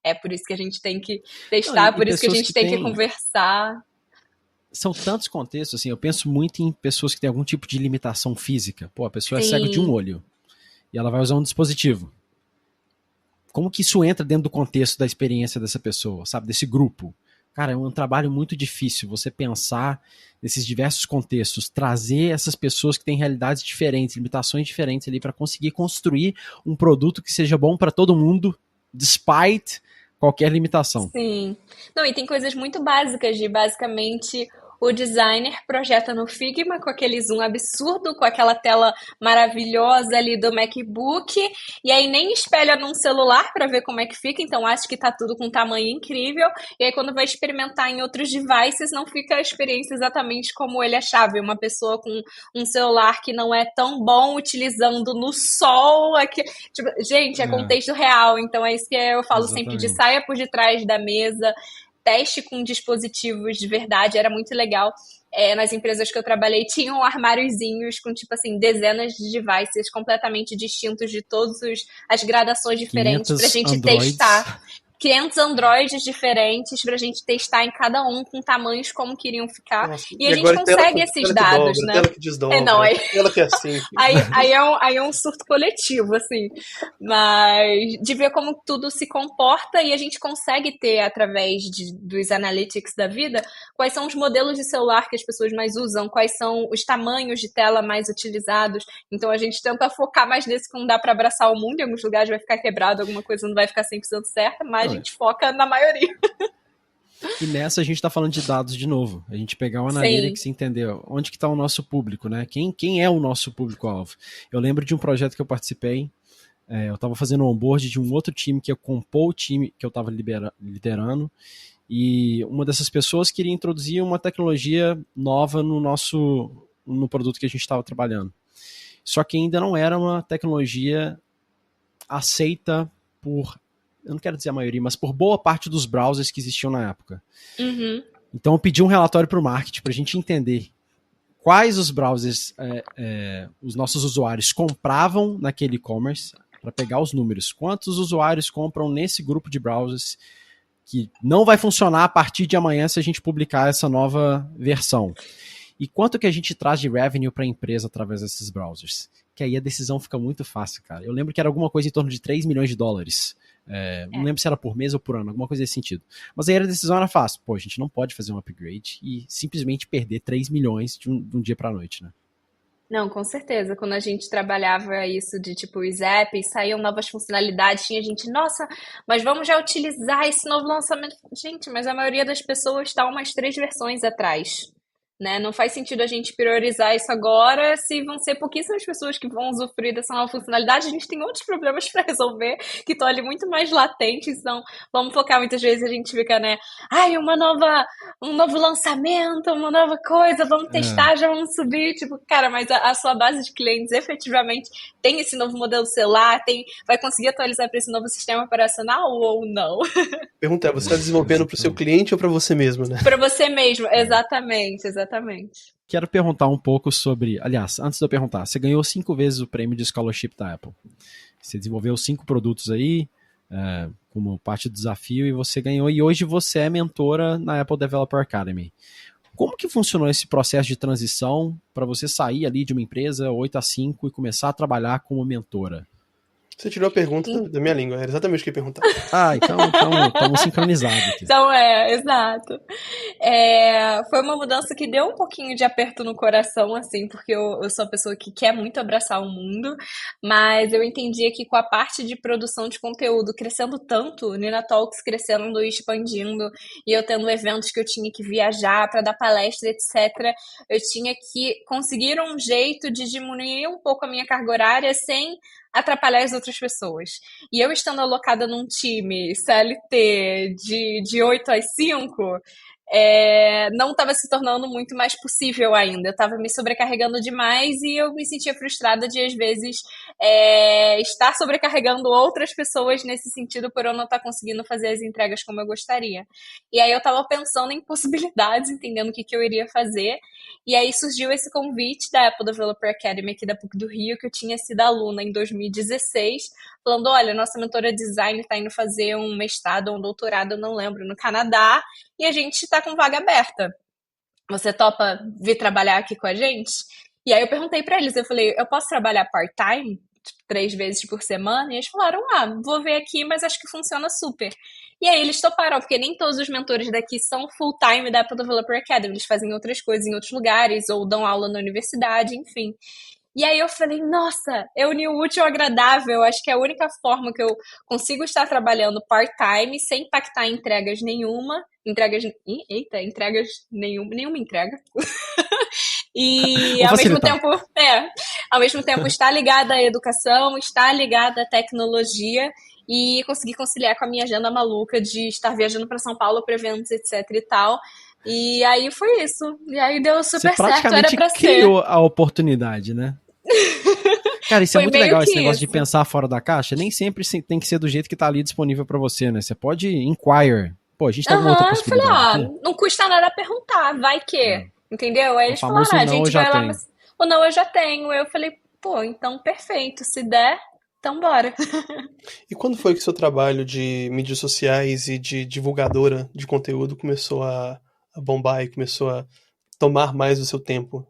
É por isso que a gente tem que testar, por isso que a gente tem que conversar. São tantos contextos, assim, eu penso muito em pessoas que têm algum tipo de limitação física. A pessoa é cega de um olho e ela vai usar um dispositivo. Como que isso entra dentro do contexto da experiência dessa pessoa, sabe, desse grupo? Cara, é um trabalho muito difícil você pensar nesses diversos contextos, trazer essas pessoas que têm realidades diferentes, limitações diferentes ali para conseguir construir um produto que seja bom para todo mundo, despite qualquer limitação. Sim. Não, e tem coisas muito básicas de, basicamente, o designer projeta no Figma com aquele zoom absurdo, com aquela tela maravilhosa ali do MacBook, e aí nem espelha num celular para ver como é que fica, então acho que tá tudo com um tamanho incrível, e aí quando vai experimentar em outros devices, não fica a experiência exatamente como ele achava. Uma pessoa com um celular que não é tão bom, utilizando no sol, aqui, tipo, gente, é contexto real, então é isso que eu falo sempre, de saia por detrás da mesa, teste com dispositivos de verdade, era muito legal. Nas empresas que eu trabalhei, tinham armáriozinhos com, tipo assim, dezenas de devices completamente distintos, de todas as gradações diferentes pra gente Androids. testar. 500 Androids diferentes pra gente testar em cada um com tamanhos como queriam ficar. Nossa, E a gente agora consegue esses tela que dados, dobra, né? tela que desdobra, Não, tela que é assim. aí é um surto coletivo, assim. Mas de ver como tudo se comporta e a gente consegue ter, através dos analytics da vida, quais são os modelos de celular que as pessoas mais usam, quais são os tamanhos de tela mais utilizados. Então a gente tenta focar mais nesse que não dá para abraçar o mundo, em alguns lugares vai ficar quebrado, alguma coisa não vai ficar 100% certa, mas a gente foca na maioria. E nessa a gente está falando de dados de novo. A gente pegar o Analytics e entender onde que está o nosso público, né? Quem é o nosso público-alvo? Eu lembro de um projeto que eu participei, eu estava fazendo um onboard de um outro time que compôs o time que eu estava liderando, e uma dessas pessoas queria introduzir uma tecnologia nova no produto que a gente estava trabalhando. Só que ainda não era uma tecnologia aceita por, eu não quero dizer a maioria, mas por boa parte dos browsers que existiam na época. Uhum. Então eu pedi um relatório para o marketing para a gente entender quais os browsers os nossos usuários compravam naquele e-commerce, para pegar os números. Quantos usuários compram nesse grupo de browsers que não vai funcionar a partir de amanhã se a gente publicar essa nova versão. E quanto que a gente traz de revenue para a empresa através desses browsers? Que aí a decisão fica muito fácil, cara. Eu lembro que era alguma coisa em torno de 3 milhões de dólares. Não lembro se era por mês ou por ano, alguma coisa desse sentido. Mas aí a decisão era fácil. Pô, a gente não pode fazer um upgrade e simplesmente perder 3 milhões de um dia para a noite, né? Não, com certeza. Quando a gente trabalhava isso de tipo os apps, saíam novas funcionalidades, tinha gente, nossa, mas vamos já utilizar esse novo lançamento. Gente, mas a maioria das pessoas está umas 3 versões atrás. Né? Não faz sentido a gente priorizar isso agora se vão ser pouquíssimas pessoas que vão usufruir dessa nova funcionalidade. A gente tem outros problemas para resolver que estão ali muito mais latentes. Então, vamos focar. Muitas vezes a gente fica, né? Ai, um novo lançamento, uma nova coisa, vamos testar, já vamos subir. Tipo, cara, mas a sua base de clientes efetivamente tem esse novo modelo de celular, vai conseguir atualizar para esse novo sistema operacional ou não? Pergunta é, você está desenvolvendo para o seu cliente ou para você mesmo, né? Para você mesmo, exatamente. Quero perguntar um pouco sobre... Aliás, antes de eu perguntar, você ganhou 5 vezes o prêmio de scholarship da Apple. Você desenvolveu 5 produtos aí, como parte do desafio, e você ganhou. E hoje você é mentora na Apple Developer Academy. Como que funcionou esse processo de transição para você sair ali de uma empresa 8 a 5 e começar a trabalhar como mentora? Você tirou a pergunta da minha língua, era exatamente o que eu ia perguntar. Então estamos sincronizados aqui. Então, exato. Foi uma mudança que deu um pouquinho de aperto no coração, assim, porque eu sou uma pessoa que quer muito abraçar o mundo, mas eu entendia que com a parte de produção de conteúdo crescendo tanto, Nina Talks crescendo e expandindo, e eu tendo eventos que eu tinha que viajar para dar palestra, etc., eu tinha que conseguir um jeito de diminuir um pouco a minha carga horária sem atrapalhar as outras pessoas. E eu estando alocada num time CLT de 8 às 5, não estava se tornando muito mais possível ainda. Eu estava me sobrecarregando demais e eu me sentia frustrada de, às vezes, estar sobrecarregando outras pessoas nesse sentido por eu não estar conseguindo fazer as entregas como eu gostaria. E aí eu estava pensando em possibilidades, entendendo o que eu iria fazer. E aí surgiu esse convite da Apple Developer Academy aqui da PUC do Rio, que eu tinha sido aluna em 2016, falando, olha, nossa mentora de design está indo fazer um mestrado ou um doutorado, eu não lembro, no Canadá, e a gente está com vaga aberta. Você topa vir trabalhar aqui com a gente? E aí eu perguntei para eles, eu falei, eu posso trabalhar part-time? 3 vezes por semana? E eles falaram, vou ver aqui, mas acho que funciona super. E aí eles toparam, porque nem todos os mentores daqui são full-time da Apple Developer Academy, eles fazem outras coisas em outros lugares, ou dão aula na universidade, enfim. E aí eu falei, nossa, eu uni o útil ao agradável, acho que é a única forma que eu consigo estar trabalhando part-time, sem impactar em entregas nenhuma, entregas nenhuma entrega. E ao mesmo tempo está ligada à educação, está ligada à tecnologia e conseguir conciliar com a minha agenda maluca de estar viajando para São Paulo para eventos, etc e tal. E aí foi isso. E aí deu super certo, era para ser. Você criou a oportunidade, né? Cara, isso é muito legal, esse negócio de pensar fora da caixa. Nem sempre tem que ser do jeito que tá ali disponível para você, né? Você pode inquire. Pô, a gente tem alguma outra possibilidade. Eu falei, não custa nada perguntar, vai que. Entendeu? Aí eles falaram, a gente vai lá, mas o não eu já tenho. Eu falei, pô, então perfeito, se der, Então bora. E quando foi que seu trabalho de mídias sociais e de divulgadora de conteúdo começou a bombar e começou a tomar mais do seu tempo?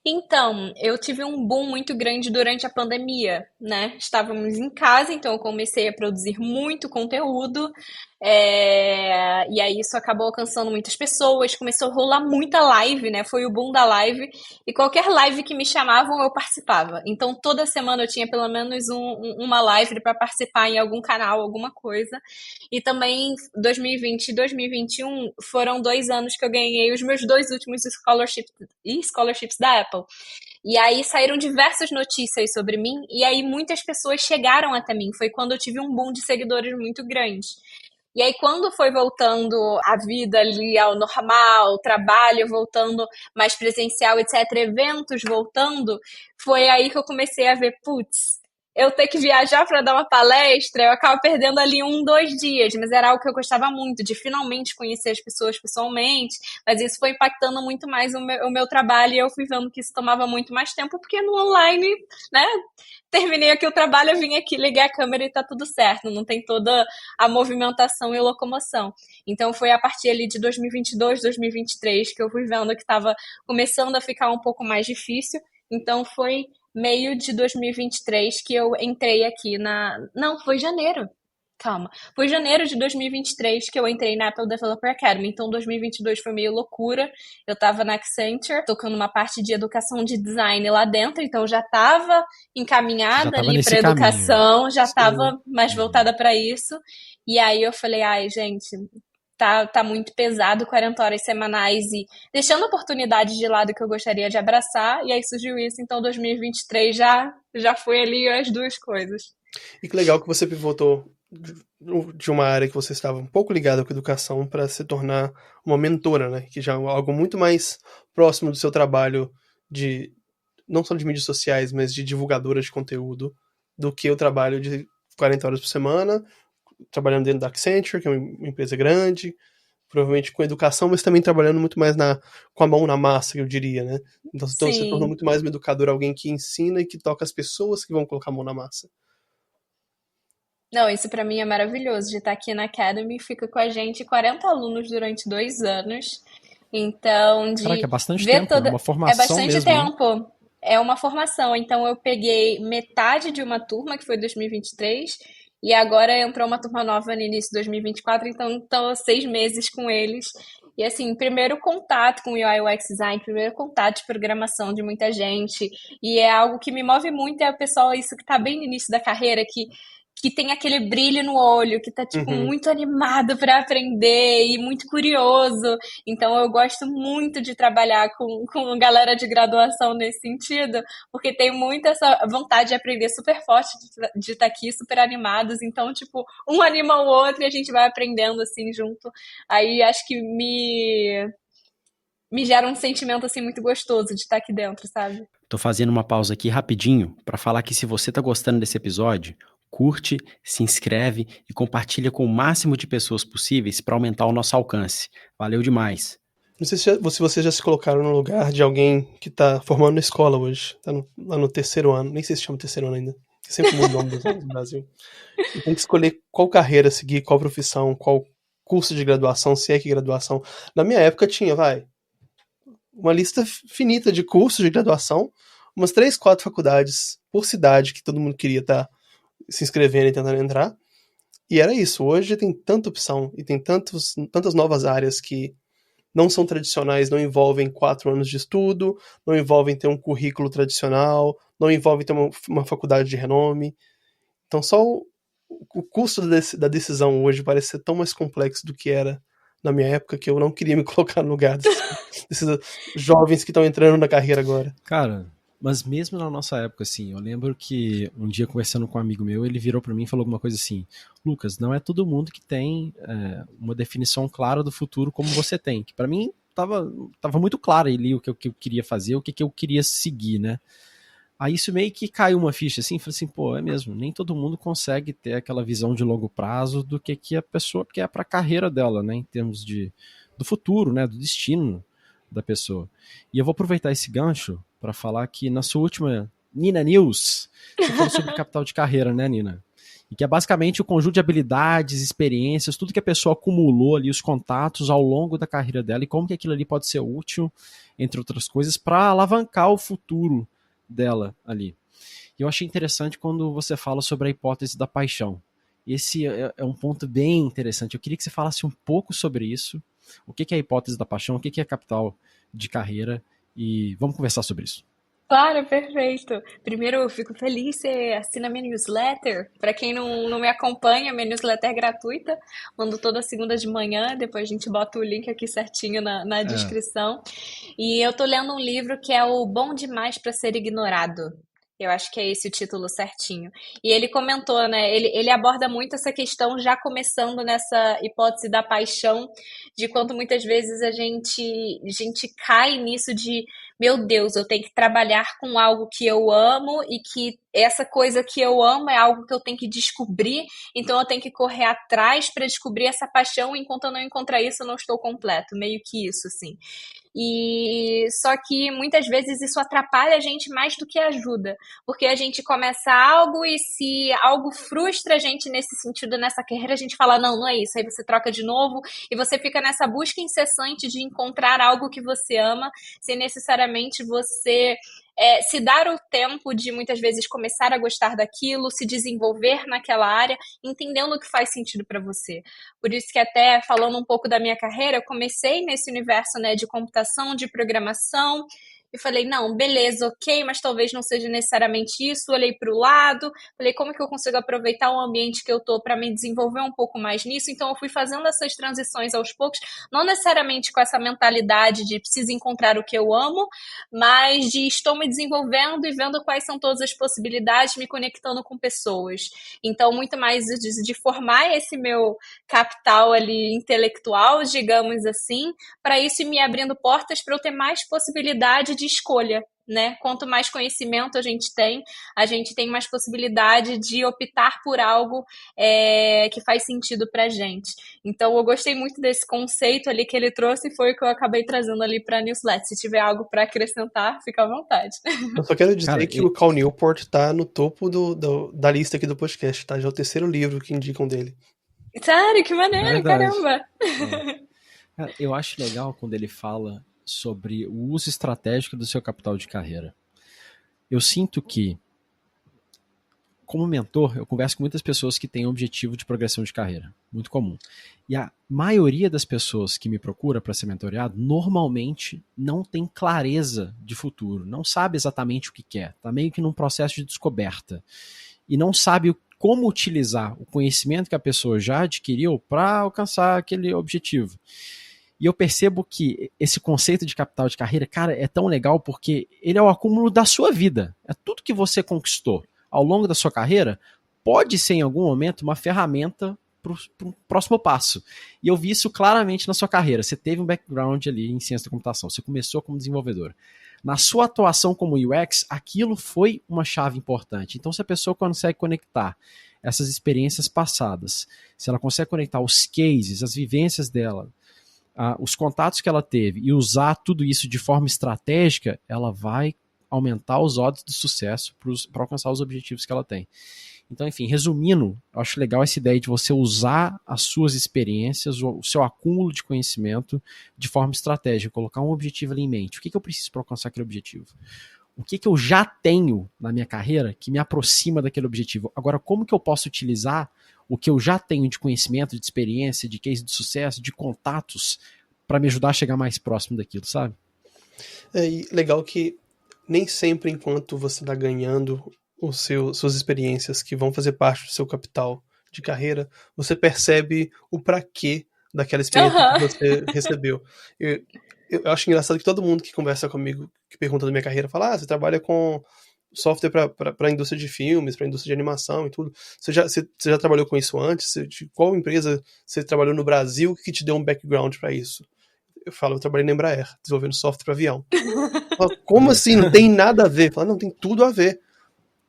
Então, eu tive um boom muito grande durante a pandemia, né? Estávamos em casa, então eu comecei a produzir muito conteúdo, e aí isso acabou alcançando muitas pessoas, começou a rolar muita live, né? Foi o boom da live, e qualquer live que me chamavam eu participava. Então toda semana eu tinha pelo menos uma live para participar em algum canal, alguma coisa. E também 2020 e 2021 foram 2 anos que eu ganhei os meus dois últimos scholarships da Apple. E aí saíram diversas notícias sobre mim, e aí muitas pessoas chegaram até mim. Foi quando eu tive um boom de seguidores muito grande. E aí, quando foi voltando a vida ali ao normal, trabalho voltando mais presencial, etc., eventos voltando, foi aí que eu comecei a ver, putz, eu ter que viajar para dar uma palestra, eu acabo perdendo ali 1, 2 dias, mas era algo que eu gostava muito, de finalmente conhecer as pessoas pessoalmente, mas isso foi impactando muito mais o meu trabalho, e eu fui vendo que isso tomava muito mais tempo, porque no online, né, terminei aqui o trabalho, eu vim aqui, liguei a câmera e tá tudo certo, não tem toda a movimentação e locomoção. Então foi a partir ali de 2022, 2023 que eu fui vendo que estava começando a ficar um pouco mais difícil. Então foi meio de 2023 que eu entrei aqui na. Não, foi janeiro. Calma. Foi janeiro de 2023 que eu entrei na Apple Developer Academy. Então 2022 foi meio loucura. Eu tava na Accenture, tocando uma parte de educação de design lá dentro, então eu já tava Você já encaminhada tava ali para nesse caminho. educação, já Sim. tava mais voltada para isso. E aí eu falei, ai, gente, tá muito pesado, 40 horas semanais e deixando oportunidades de lado que eu gostaria de abraçar, e aí surgiu isso, então 2023 já foi ali as duas coisas. E que legal que você pivotou de uma área que você estava um pouco ligada com a educação para se tornar uma mentora, né? Que já é algo muito mais próximo do seu trabalho de não só de mídias sociais, mas de divulgadora de conteúdo, do que o trabalho de 40 horas por semana, trabalhando dentro da Accenture, que é uma empresa grande, provavelmente com educação, mas também trabalhando muito mais com a mão na massa, eu diria, né? Então você tornou Sim. muito mais uma educadora, alguém que ensina e que toca as pessoas que vão colocar a mão na massa. Não, isso pra mim é maravilhoso de estar aqui na Academy, fica com a gente 40 alunos durante 2 anos. Então, Caraca, de é bastante ver tempo, é toda. uma É formação bastante mesmo, né? tempo. É uma formação. Então, eu peguei metade de uma turma, que foi 2023, e agora entrou uma turma nova no início de 2024, então estou 6 meses com eles. E assim, primeiro contato com o UI UX Design, primeiro contato de programação de muita gente. E é algo que me move muito, é o pessoal, isso que está bem no início da carreira, que tem aquele brilho no olho, que tá, tipo, Uhum. muito animado para aprender e muito curioso. Então, eu gosto muito de trabalhar com galera de graduação nesse sentido, porque tem muito essa vontade de aprender super forte, de estar aqui super animados. Então, tipo, um anima o outro e a gente vai aprendendo assim junto. Aí, acho que me gera um sentimento assim muito gostoso de estar aqui dentro, sabe? Tô fazendo uma pausa aqui rapidinho para falar que se você tá gostando desse episódio, curte, se inscreve e compartilha com o máximo de pessoas possíveis para aumentar o nosso alcance. Valeu demais. Não sei se vocês já se colocaram no lugar de alguém que tá formando na escola hoje, tá lá no terceiro ano, nem sei se chama terceiro ano ainda, que sempre muda o nome dos anos no Brasil. E tem que escolher qual carreira seguir, qual profissão, qual curso de graduação, se é que graduação. Na minha época tinha, uma lista finita de cursos de graduação, umas 3, 4 faculdades por cidade que todo mundo queria estar se inscrevendo e tentando entrar. E era isso. Hoje tem tanta opção e tem tantas novas áreas que não são tradicionais, não envolvem 4 anos de estudo, não envolvem ter um currículo tradicional, não envolvem ter uma faculdade de renome. Então só o custo da decisão hoje parece ser tão mais complexo do que era na minha época, que eu não queria me colocar no lugar desses jovens que estão entrando na carreira agora. Cara, mas mesmo na nossa época, assim, eu lembro que um dia conversando com um amigo meu, ele virou pra mim e falou alguma coisa assim: Lucas, não é todo mundo que tem uma definição clara do futuro como você tem. Que pra mim tava muito claro ali o que eu queria fazer, o que eu queria seguir, né? Aí isso meio que caiu uma ficha assim, falei assim, pô, é mesmo, nem todo mundo consegue ter aquela visão de longo prazo do que a pessoa quer pra carreira dela, né, em termos do futuro, né, do destino da pessoa. E eu vou aproveitar esse gancho para falar que na sua última Nina News. Você falou sobre capital de carreira, né, Nina? E que é basicamente o conjunto de habilidades, experiências, tudo que a pessoa acumulou ali, os contatos ao longo da carreira dela e como que aquilo ali pode ser útil, entre outras coisas, para alavancar o futuro dela ali. E eu achei interessante quando você fala sobre a hipótese da paixão. Esse é um ponto bem interessante. Eu queria que você falasse um pouco sobre isso. O que é a hipótese da paixão, o que é capital de carreira, e vamos conversar sobre isso. Claro, perfeito. Primeiro, eu fico feliz que você assina minha newsletter. Para quem não me acompanha, minha newsletter é gratuita. Mando toda segunda de manhã, depois a gente bota o link aqui certinho na descrição. E eu tô lendo um livro que é o Bom Demais para Ser Ignorado. Eu acho que é esse o título certinho. E ele comentou, né? Ele aborda muito essa questão, já começando nessa hipótese da paixão, de quanto muitas vezes a gente cai nisso de, meu Deus, eu tenho que trabalhar com algo que eu amo e que essa coisa que eu amo é algo que eu tenho que descobrir, então eu tenho que correr atrás para descobrir essa paixão, enquanto eu não encontrar isso, eu não estou completo. Meio que isso, assim. E só que muitas vezes isso atrapalha a gente mais do que ajuda, porque a gente começa algo e se algo frustra a gente nesse sentido, nessa carreira, a gente fala, não é isso, aí você troca de novo e você fica nessa busca incessante de encontrar algo que você ama, sem necessariamente você se dar o tempo de muitas vezes começar a gostar daquilo, se desenvolver naquela área, entendendo o que faz sentido para você. Por isso que até falando um pouco da minha carreira, eu comecei nesse universo, né, de computação, de programação, e falei, não, beleza, ok, mas talvez não seja necessariamente isso. Olhei para o lado, falei, como que eu consigo aproveitar o ambiente que eu tô para me desenvolver um pouco mais nisso? Então eu fui fazendo essas transições aos poucos, não necessariamente com essa mentalidade de preciso encontrar o que eu amo, mas de estou me desenvolvendo e vendo quais são todas as possibilidades, me conectando com pessoas. Então, muito mais de formar esse meu capital ali intelectual, digamos assim, para isso ir me abrindo portas para eu ter mais possibilidade de escolha, né? Quanto mais conhecimento a gente tem mais possibilidade de optar por algo que faz sentido pra gente. Então, eu gostei muito desse conceito ali que ele trouxe e foi o que eu acabei trazendo ali pra newsletter. Se tiver algo para acrescentar, fica à vontade. Eu só quero dizer Cara, que o Cal Newport tá no topo da lista aqui do podcast, tá? Já é o terceiro livro que indicam dele. Sério, que é maneiro, verdade. caramba! Cara, eu acho legal quando ele fala sobre o uso estratégico do seu capital de carreira. Eu sinto que, como mentor, eu converso com muitas pessoas que têm objetivo de progressão de carreira, muito comum. E a maioria das pessoas que me procura para ser mentoreado, normalmente não tem clareza de futuro, não sabe exatamente o que quer, está meio que num processo de descoberta. E não sabe como utilizar o conhecimento que a pessoa já adquiriu para alcançar aquele objetivo. E eu percebo que esse conceito de capital de carreira, cara, é tão legal porque ele é o acúmulo da sua vida. É tudo que você conquistou ao longo da sua carreira, pode ser em algum momento uma ferramenta para o próximo passo. E eu vi isso claramente na sua carreira. Você teve um background ali em ciência da computação, você começou como desenvolvedor. Na sua atuação como UX, aquilo foi uma chave importante. Então, se a pessoa consegue conectar essas experiências passadas, se ela consegue conectar os cases, as vivências dela, os contatos que ela teve e usar tudo isso de forma estratégica, ela vai aumentar os odds de sucesso para alcançar os objetivos que ela tem. Então, enfim, resumindo, eu acho legal essa ideia de você usar as suas experiências, o seu acúmulo de conhecimento de forma estratégica, colocar um objetivo ali em mente. O que eu preciso para alcançar aquele objetivo? O que eu já tenho na minha carreira que me aproxima daquele objetivo? Agora, como que eu posso utilizar o que eu já tenho de conhecimento, de experiência, de case de sucesso, de contatos, para me ajudar a chegar mais próximo daquilo, sabe? E legal que nem sempre enquanto você está ganhando suas experiências que vão fazer parte do seu capital de carreira, você percebe o pra quê daquela experiência que você recebeu. Eu acho engraçado que todo mundo que conversa comigo, que pergunta da minha carreira, fala, você trabalha com software para a indústria de filmes, para a indústria de animação e tudo. Você já trabalhou com isso antes? Qual empresa você trabalhou no Brasil que te deu um background para isso? Eu falo, eu trabalhei na Embraer, desenvolvendo software para avião. Falo, como assim? Não tem nada a ver? Falo, não, tem tudo a ver.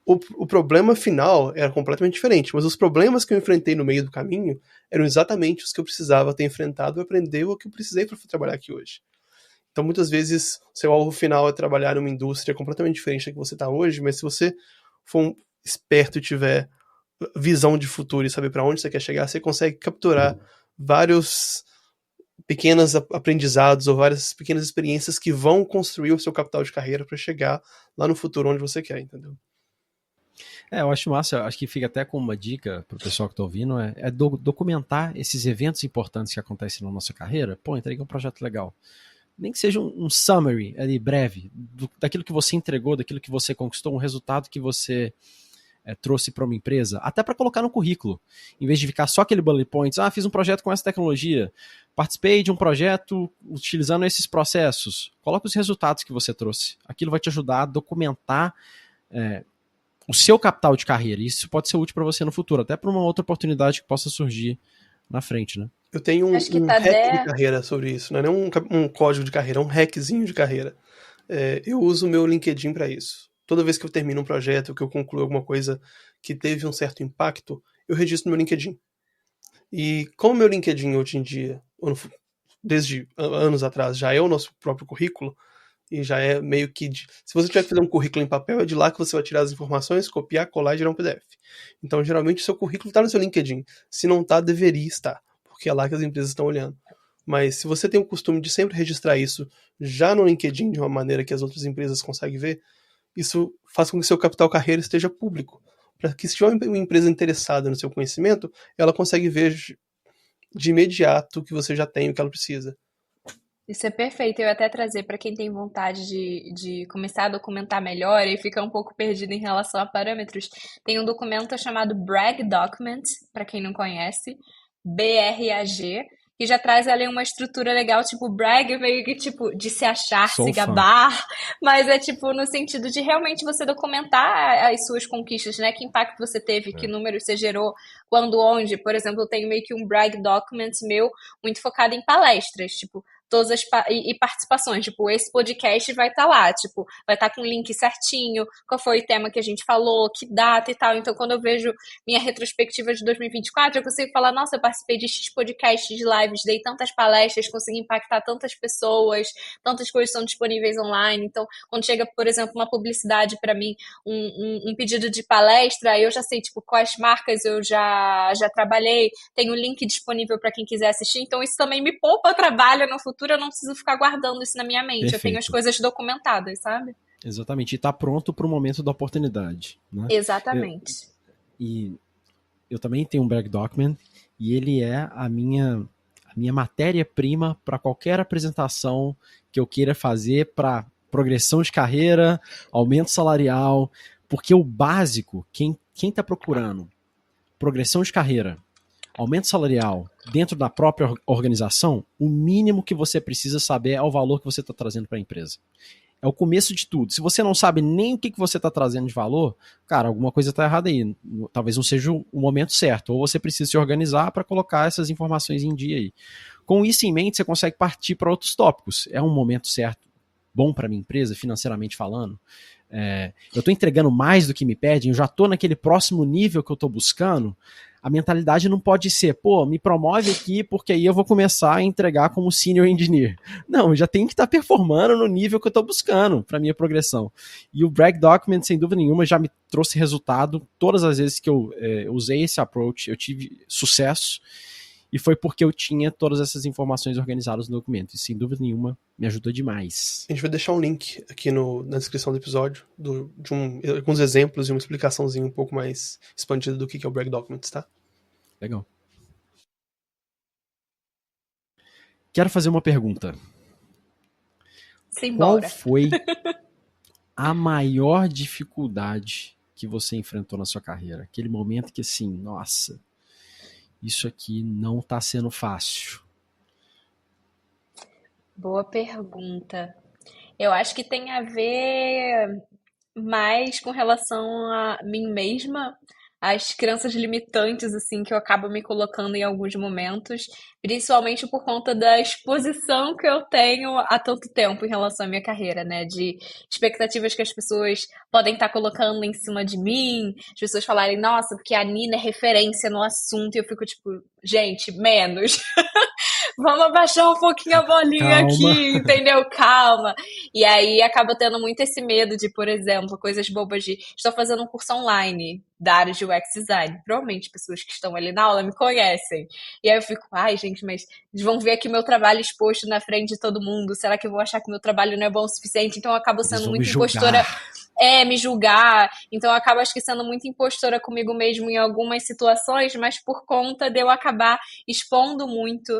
O problema final era completamente diferente, mas os problemas que eu enfrentei no meio do caminho eram exatamente os que eu precisava ter enfrentado para aprender o que eu precisei para trabalhar aqui hoje. Então, muitas vezes, seu alvo final é trabalhar numa indústria completamente diferente da que você está hoje, mas se você for um esperto e tiver visão de futuro e saber para onde você quer chegar, você consegue capturar vários pequenos aprendizados ou várias pequenas experiências que vão construir o seu capital de carreira para chegar lá no futuro onde você quer, entendeu? Eu acho massa, acho que fica até com uma dica pro pessoal que tá ouvindo, documentar esses eventos importantes que acontecem na nossa carreira. Pô, entreguei um projeto legal. Nem que seja um summary ali, breve, daquilo que você entregou, daquilo que você conquistou, um resultado que você trouxe para uma empresa, até para colocar no currículo, em vez de ficar só aquele bullet points, fiz um projeto com essa tecnologia, participei de um projeto utilizando esses processos, coloca os resultados que você trouxe, aquilo vai te ajudar a documentar o seu capital de carreira, e isso pode ser útil para você no futuro, até para uma outra oportunidade que possa surgir na frente, né? Eu tenho um hack de carreira sobre isso, não é nem um código de carreira, é um hackzinho de carreira. Eu uso o meu LinkedIn para isso. Toda vez que eu termino um projeto, que eu concluo alguma coisa que teve um certo impacto, eu registro no meu LinkedIn. E como meu LinkedIn hoje em dia, desde anos atrás, já é o nosso próprio currículo, e já é meio que... Se você tiver que fazer um currículo em papel, é de lá que você vai tirar as informações, copiar, colar e gerar um PDF. Então, geralmente, o seu currículo está no seu LinkedIn. Se não está, deveria estar, porque é lá que as empresas estão olhando. Mas se você tem o costume de sempre registrar isso já no LinkedIn, de uma maneira que as outras empresas conseguem ver, isso faz com que seu capital carreira esteja público. Para que se tiver uma empresa interessada no seu conhecimento, ela consegue ver de imediato o que você já tem, o que ela precisa. Isso é perfeito. Eu ia até trazer para quem tem vontade de começar a documentar melhor e fica um pouco perdido em relação a parâmetros. Tem um documento chamado Bragg Document, para quem não conhece, BRAG, que já traz ali uma estrutura legal, tipo, brag meio que tipo de se achar, se gabar, mas é tipo no sentido de realmente você documentar as suas conquistas, né? Que impacto você teve, que número você gerou, quando, onde. Por exemplo, eu tenho meio que um brag document meu muito focado em palestras, tipo, todas as e participações, tipo, esse podcast vai estar lá, tipo, vai estar com o link certinho, qual foi o tema que a gente falou, que data e tal. Então, quando eu vejo minha retrospectiva de 2024, eu consigo falar, nossa, eu participei de X podcasts, de lives, dei tantas palestras, consegui impactar tantas pessoas, tantas coisas são disponíveis online. Então, quando chega, por exemplo, uma publicidade para mim, um pedido de palestra, eu já sei, tipo, quais marcas eu já trabalhei, tem o link disponível para quem quiser assistir. Então, isso também me poupa trabalho no futuro, eu não preciso ficar guardando isso na minha mente. Perfeito. Eu tenho as coisas documentadas, sabe? Exatamente, e tá pronto para o momento da oportunidade, né? Exatamente. Eu também tenho um Bragg Document e ele é a minha matéria-prima para qualquer apresentação que eu queira fazer para progressão de carreira, aumento salarial, porque o básico, quem está procurando progressão de carreira, aumento salarial dentro da própria organização, o mínimo que você precisa saber é o valor que você está trazendo para a empresa. É o começo de tudo. Se você não sabe nem o que você está trazendo de valor, cara, alguma coisa está errada aí. Talvez não seja o momento certo. Ou você precisa se organizar para colocar essas informações em dia aí. Com isso em mente, você consegue partir para outros tópicos. É um momento certo, bom para minha empresa, financeiramente falando. Eu estou entregando mais do que me pedem, eu já estou naquele próximo nível que eu estou buscando. A mentalidade não pode ser, me promove aqui porque aí eu vou começar a entregar como senior engineer. Não, eu já tenho que estar performando no nível que eu estou buscando para minha progressão. E o Bragg Document, sem dúvida nenhuma, já me trouxe resultado. Todas as vezes que eu usei esse approach, eu tive sucesso. E foi porque eu tinha todas essas informações organizadas no documento. E sem dúvida nenhuma, me ajudou demais. A gente vai deixar um link aqui na descrição do episódio de alguns exemplos e uma explicaçãozinha um pouco mais expandida do que é o Bragg Documents, tá? Legal. Quero fazer uma pergunta. Simbora. Qual foi a maior dificuldade que você enfrentou na sua carreira? Aquele momento que assim, nossa, isso aqui não tá sendo fácil. Boa pergunta. Eu acho que tem a ver mais com relação a mim mesma, as crenças limitantes, assim, que eu acabo me colocando em alguns momentos, principalmente por conta da exposição que eu tenho há tanto tempo em relação à minha carreira, né? De expectativas que as pessoas podem estar colocando em cima de mim, as pessoas falarem, nossa, porque a Nina é referência no assunto, e eu fico tipo, gente, menos. Vamos abaixar um pouquinho a bolinha Calma. aqui, entendeu? Calma. E aí acaba tendo muito esse medo de, por exemplo, coisas bobas de estou fazendo um curso online da área de UX design. Provavelmente pessoas que estão ali na aula me conhecem. E aí eu fico, ai, gente, mas eles vão ver aqui meu trabalho exposto na frente de todo mundo. Será que eu vou achar que meu trabalho não é bom o suficiente? Então eu acabo Eles sendo vão me muito impostora, julgar. me julgar. Então eu acabo acho que sendo muito impostora comigo mesmo em algumas situações, mas por conta de eu acabar expondo muito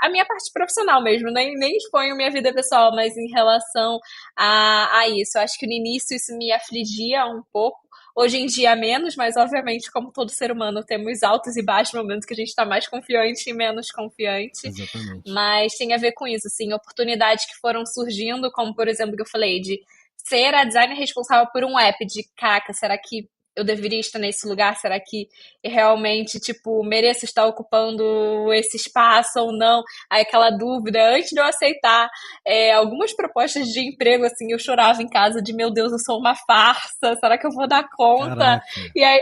a minha parte profissional mesmo, nem exponho minha vida pessoal, mas em relação a isso. Eu acho que no início isso me afligia um pouco. Hoje em dia menos, mas obviamente, como todo ser humano, temos altos e baixos momentos que a gente está mais confiante e menos confiante. Exatamente. Mas tem a ver com isso, assim, oportunidades que foram surgindo, como por exemplo que eu falei, de ser a designer responsável por um app, de caca, será que eu deveria estar nesse lugar? Será que realmente, tipo, mereço estar ocupando esse espaço ou não? Aí aquela dúvida, antes de eu aceitar algumas propostas de emprego, assim, eu chorava em casa de, meu Deus, eu sou uma farsa, será que eu vou dar conta? Caraca. E aí,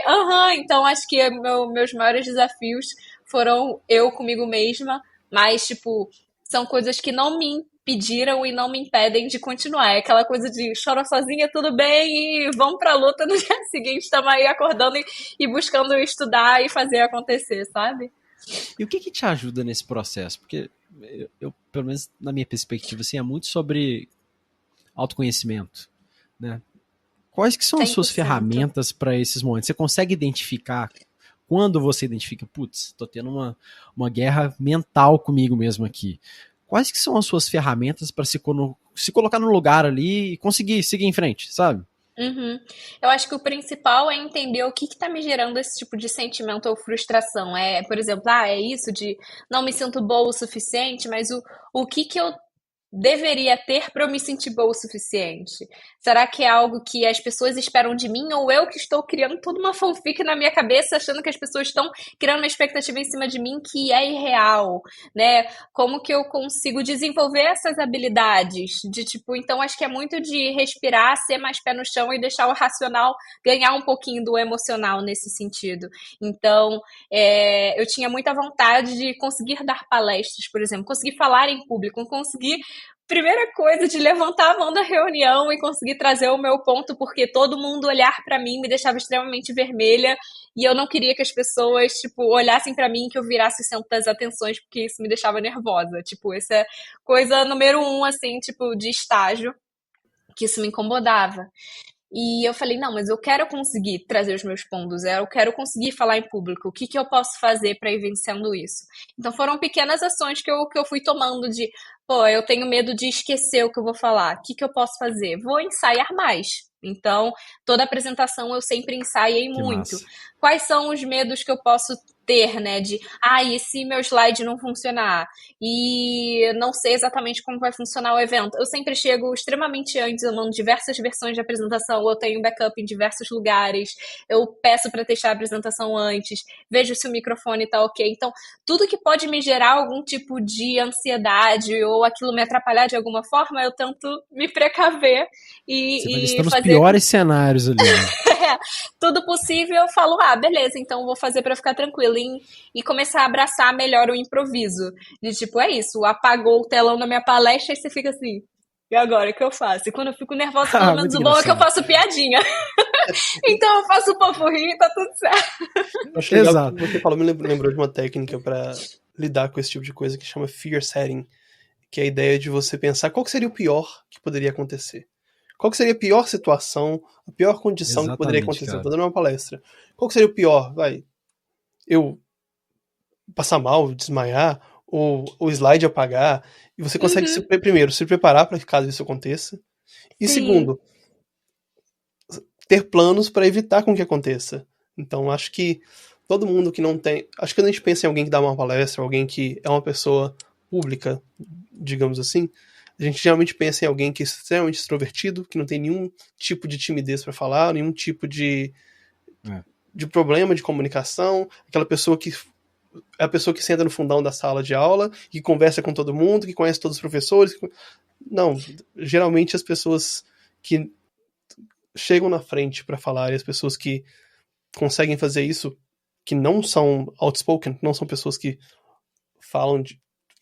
então acho que meus maiores desafios foram eu comigo mesma, mas, tipo, são coisas que não me impediram e não me impedem de continuar. É aquela coisa de chora sozinha, tudo bem, e vamos pra luta no dia seguinte, estamos aí acordando e buscando estudar e fazer acontecer, sabe? E o que te ajuda nesse processo? Porque pelo menos na minha perspectiva, assim, é muito sobre autoconhecimento, né? Quais que são as suas 100%. ferramentas para esses momentos? Você consegue identificar quando você identifica, putz, tô tendo uma guerra mental comigo mesmo aqui. Quais que são as suas ferramentas para se colocar no lugar ali e conseguir seguir em frente, sabe? Uhum. Eu acho que o principal é entender o que está me gerando esse tipo de sentimento ou frustração. Por exemplo, é isso de não me sinto boa o suficiente, mas o que eu deveria ter para eu me sentir boa o suficiente? Será que é algo que as pessoas esperam de mim ou eu que estou criando toda uma fanfic na minha cabeça, achando que as pessoas estão criando uma expectativa em cima de mim que é irreal, né? Como que eu consigo desenvolver essas habilidades? De tipo, então acho que é muito de respirar, ser mais pé no chão e deixar o racional ganhar um pouquinho do emocional nesse sentido. Então, eu tinha muita vontade de conseguir dar palestras, por exemplo, conseguir falar em público, conseguir primeira coisa de levantar a mão da reunião e conseguir trazer o meu ponto, porque todo mundo olhar para mim me deixava extremamente vermelha e eu não queria que as pessoas, tipo, olhassem para mim, que eu virasse o centro das atenções, porque isso me deixava nervosa. Tipo, essa é coisa número um, assim, tipo, de estágio, que isso me incomodava. E eu falei, não, mas eu quero conseguir trazer os meus pontos, eu quero conseguir falar em público, o que, que eu posso fazer para ir vencendo isso? Então foram pequenas ações que eu fui tomando de, pô, eu tenho medo de esquecer o que eu vou falar, o que, que eu posso fazer? Vou ensaiar mais. Então, toda apresentação eu sempre ensaiei Que muito. massa. Quais são os medos que eu posso ter, né? De, e se meu slide não funcionar? E não sei exatamente como vai funcionar o evento. Eu sempre chego extremamente antes, eu mando diversas versões de apresentação, eu tenho backup em diversos lugares, eu peço para testar a apresentação antes, vejo se o microfone está ok. Então, tudo que pode me gerar algum tipo de ansiedade ou aquilo me atrapalhar de alguma forma, eu tento me precaver Você vai e listando os fazer com piores cenários ali, né? tudo possível, eu falo, beleza, então vou fazer pra ficar tranquilo. E começar a abraçar melhor o improviso. De tipo, é isso, apagou o telão na minha palestra e você fica assim, e agora, o que eu faço? E quando eu fico nervosa, pelo menos Muito o bom é que eu engraçado. faço piadinha. Então eu faço o povo rir e tá tudo certo. Eu acho legal que Exato. você falou, me lembrou de uma técnica para lidar com esse tipo de coisa que chama fear setting, que é a ideia de você pensar qual que seria o pior que poderia acontecer. Qual que seria a pior situação, a pior condição que poderia Exatamente, acontecer? Eu tô cara. dando uma palestra. Qual que seria o pior? Eu passar mal, desmaiar, ou o slide apagar, e você consegue, Uhum, primeiro, se preparar para caso isso aconteça, e sim. segundo, ter planos para evitar com que aconteça. Então, acho que todo mundo que não tem. Acho que quando a gente pensa em alguém que dá uma palestra, alguém que é uma pessoa pública, digamos assim, a gente geralmente pensa em alguém que é extremamente extrovertido, que não tem nenhum tipo de timidez para falar, nenhum tipo É. de problema de comunicação, aquela pessoa que é a pessoa que senta no fundão da sala de aula, que conversa com todo mundo, que conhece todos os professores. Não, geralmente as pessoas que chegam na frente para falar e as pessoas que conseguem fazer isso, que não são outspoken, não são pessoas que falam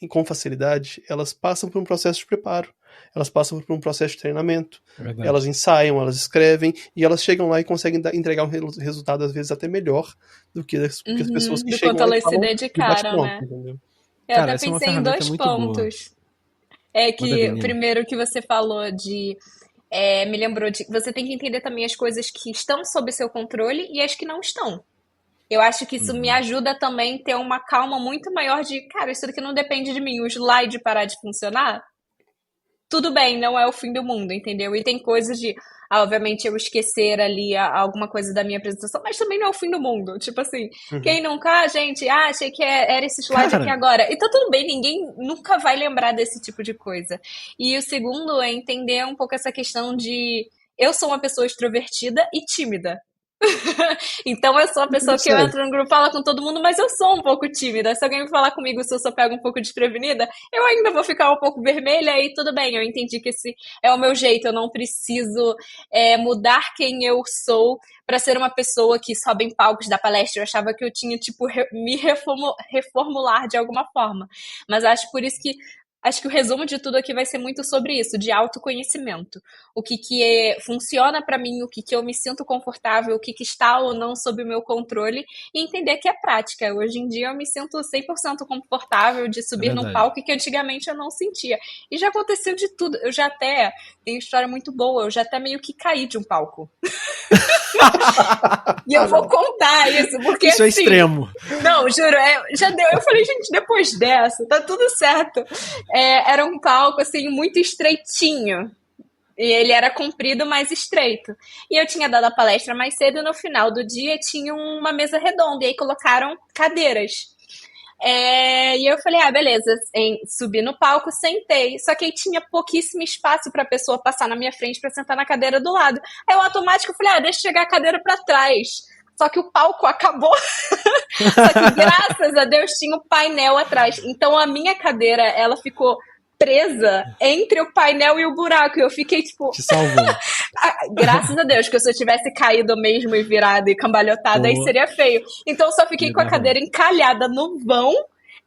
com facilidade, elas passam por um processo de preparo, elas passam por um processo de treinamento, elas ensaiam, elas escrevem, e elas chegam lá e conseguem entregar um resultado, às vezes, até melhor do que as pessoas que Do chegam quanto lá e elas se falam de dedicaram, bate-pronto, né? entendeu? Eu Cara, até essa é uma pensei em ferramenta 2 muito boa. pontos. É Manda ver, que, Nina. primeiro, que você falou de... me lembrou de... Você tem que entender também as coisas que estão sob seu controle e as que não estão. Eu acho que isso me ajuda também a ter uma calma muito maior de, cara, isso daqui não depende de mim. O slide parar de funcionar, tudo bem, não é o fim do mundo, entendeu? E tem coisas de, obviamente, eu esquecer ali alguma coisa da minha apresentação, mas também não é o fim do mundo. Tipo assim, Uhum. quem nunca, gente, achei que era esse slide aqui Cara, agora. E tá tudo bem, ninguém nunca vai lembrar desse tipo de coisa. E o segundo é entender um pouco essa questão de eu sou uma pessoa extrovertida e tímida. Então eu sou a pessoa que eu Interessante. entro no grupo, fala com todo mundo, mas eu sou um pouco tímida. Se alguém me falar comigo, se eu só pego um pouco desprevenida, eu ainda vou ficar um pouco vermelha e tudo bem. Eu entendi que esse é o meu jeito. Eu não preciso mudar quem eu sou para ser uma pessoa que sobe em palcos da palestra. Eu achava que eu tinha, tipo, me reformular de alguma forma. Mas acho que o resumo de tudo aqui vai ser muito sobre isso, de autoconhecimento. O funciona para mim, o que eu me sinto confortável, o que está ou não sob o meu controle, e entender que é prática. Hoje em dia eu me sinto 100% confortável de é subir num verdade. palco que antigamente eu não sentia. E já aconteceu de tudo. Eu já até tenho história muito boa, eu já até meio que caí de um palco. E eu vou contar isso, porque Isso é assim, extremo. não, juro, já deu. Eu falei, gente, depois dessa, tá tudo certo. Era um palco, assim, muito estreitinho. E ele era comprido, mas estreito. E eu tinha dado a palestra mais cedo, e no final do dia tinha uma mesa redonda, e aí colocaram cadeiras. E eu falei, beleza. Subi no palco, sentei. Só que aí tinha pouquíssimo espaço pra pessoa passar na minha frente pra sentar na cadeira do lado. Aí eu automático falei, deixa eu chegar a cadeira pra trás. Só que o palco acabou. Só que graças a Deus tinha um painel atrás. Então a minha cadeira, ela ficou presa entre o painel e o buraco. E eu fiquei tipo, Te salvou. graças a Deus, que se eu tivesse caído mesmo e virado e cambalhotada, aí Pô, seria feio. Então eu só fiquei ia com a dar ruim. cadeira encalhada no vão,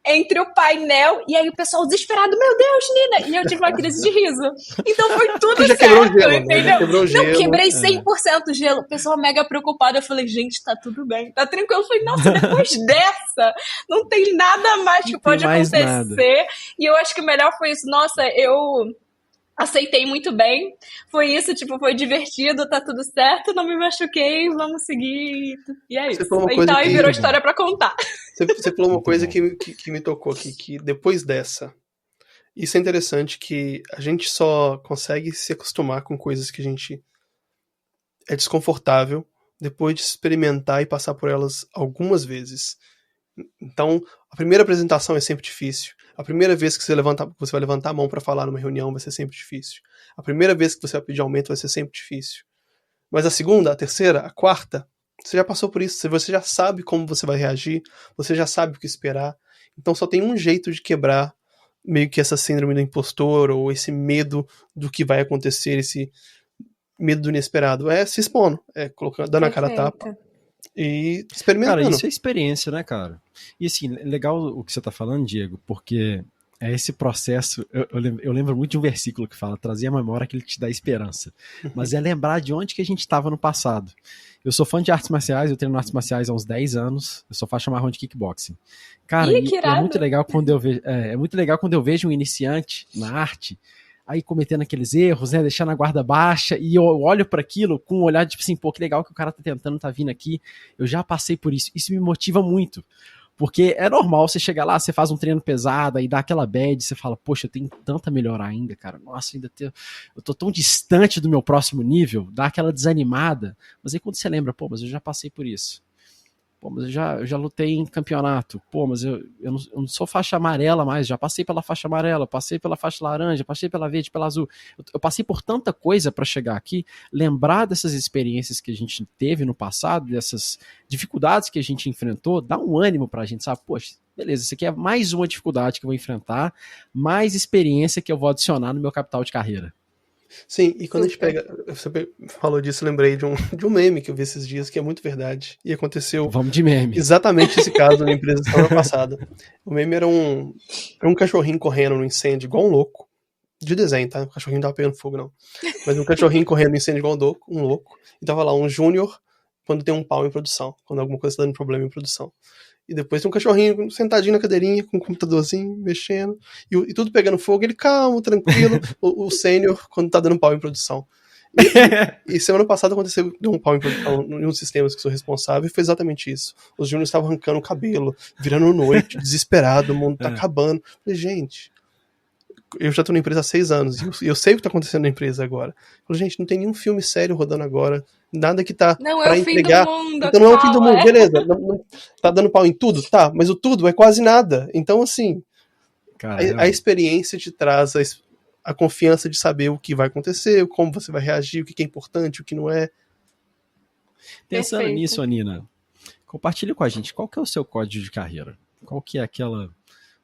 entre o painel, e aí o pessoal desesperado, meu Deus, Nina! E eu tive uma crise de riso. Então foi tudo Tu já certo, quebrou o gelo, né? entendeu? Já quebrou o Não, gelo. quebrei 100% gelo. O pessoal mega preocupado. Eu falei, gente, tá tudo bem, tá tranquilo. Eu falei, nossa, depois dessa, não tem nada mais Não que tem pode mais nada. acontecer. E eu acho que o melhor foi isso. Nossa, eu aceitei muito bem. Foi isso, tipo, foi divertido, tá tudo certo, não me machuquei, vamos seguir. E é Você isso. falou uma coisa Então aí virou Muito bom. história pra contar. Você falou uma Muito coisa bom. que me tocou aqui, que depois dessa, isso é interessante, que a gente só consegue se acostumar com coisas que a gente é desconfortável depois de experimentar e passar por elas algumas vezes. Então, a primeira apresentação é sempre difícil. A primeira vez que você vai levantar a mão para falar numa reunião vai ser sempre difícil. A primeira vez que você vai pedir aumento vai ser sempre difícil. Mas a segunda, a terceira, a quarta, você já passou por isso, você já sabe como você vai reagir, você já sabe o que esperar. Então só tem um jeito de quebrar meio que essa síndrome do impostor ou esse medo do que vai acontecer, esse medo do inesperado. É se expondo, dando a cara a tapa Perfeito. e Cara, experimentando. isso é experiência, né, cara? E assim, legal o que você tá falando, Diego, porque é esse processo. Eu lembro muito de um versículo que fala: trazer a memória aquilo que te dá esperança. Mas é lembrar de onde que a gente estava no passado. Eu sou fã de artes marciais, eu treino artes marciais há uns 10 anos, eu sou faixa marrom de kickboxing. Cara, Ih, que e é muito irado. legal quando eu vejo, é muito legal quando eu vejo um iniciante na arte aí cometendo aqueles erros, né, deixando a guarda baixa, e eu olho para aquilo com um olhar de tipo assim, pô, que legal que o cara tá tentando, tá vindo aqui, eu já passei por isso, isso me motiva muito, porque é normal você chegar lá, você faz um treino pesado, aí dá aquela bad, você fala, poxa, eu tenho tanto a melhorar ainda, cara, nossa, eu tô tão distante do meu próximo nível, dá aquela desanimada, mas aí quando você lembra, pô, mas eu já passei por isso, pô, mas eu já lutei em campeonato. Pô, mas eu não sou faixa amarela mais. Já passei pela faixa amarela, passei pela faixa laranja, passei pela verde, pela azul. Eu passei por tanta coisa para chegar aqui. Lembrar dessas experiências que a gente teve no passado, dessas dificuldades que a gente enfrentou, dá um ânimo pra gente, sabe? Poxa, beleza, isso aqui é mais uma dificuldade que eu vou enfrentar, mais experiência que eu vou adicionar no meu capital de carreira. Sim, e quando a gente Super. pega. Você falou disso, eu lembrei de um meme que eu vi esses dias, que é muito verdade. E aconteceu Vamos de meme. exatamente esse caso na empresa semana passada. O meme era um cachorrinho correndo no incêndio, igual um louco. De desenho, tá? O cachorrinho não tava pegando fogo, não. Mas um cachorrinho correndo no incêndio igual um louco. E tava lá um júnior quando tem um pau em produção. Quando alguma coisa tá dando problema em produção. E depois tem um cachorrinho sentadinho na cadeirinha, com um computadorzinho, mexendo, e tudo pegando fogo, ele calmo, tranquilo, o sênior, quando tá dando pau em produção. E semana passada aconteceu, deu um pau em produção em um dos sistemas que eu sou responsável, e foi exatamente isso. Os júniors estavam arrancando o cabelo, virando noite, desesperado, o mundo tá acabando. Eu falei, gente, eu já tô na empresa há 6 anos, e eu sei o que tá acontecendo na empresa agora. Eu falei, gente, não tem nenhum filme sério rodando agora, nada que tá Não é pra o fim do entregar. mundo, Então não é o fim do mundo, calma. beleza. Tá dando pau em tudo? Tá, mas o tudo é quase nada. Então, assim, Cara, a realmente. experiência te traz a confiança de saber o que vai acontecer, como você vai reagir, o que é importante, o que não é. Pensando nisso, Perfeito. Anina, compartilhe com a gente qual que é o seu código de carreira. Qual que é aquela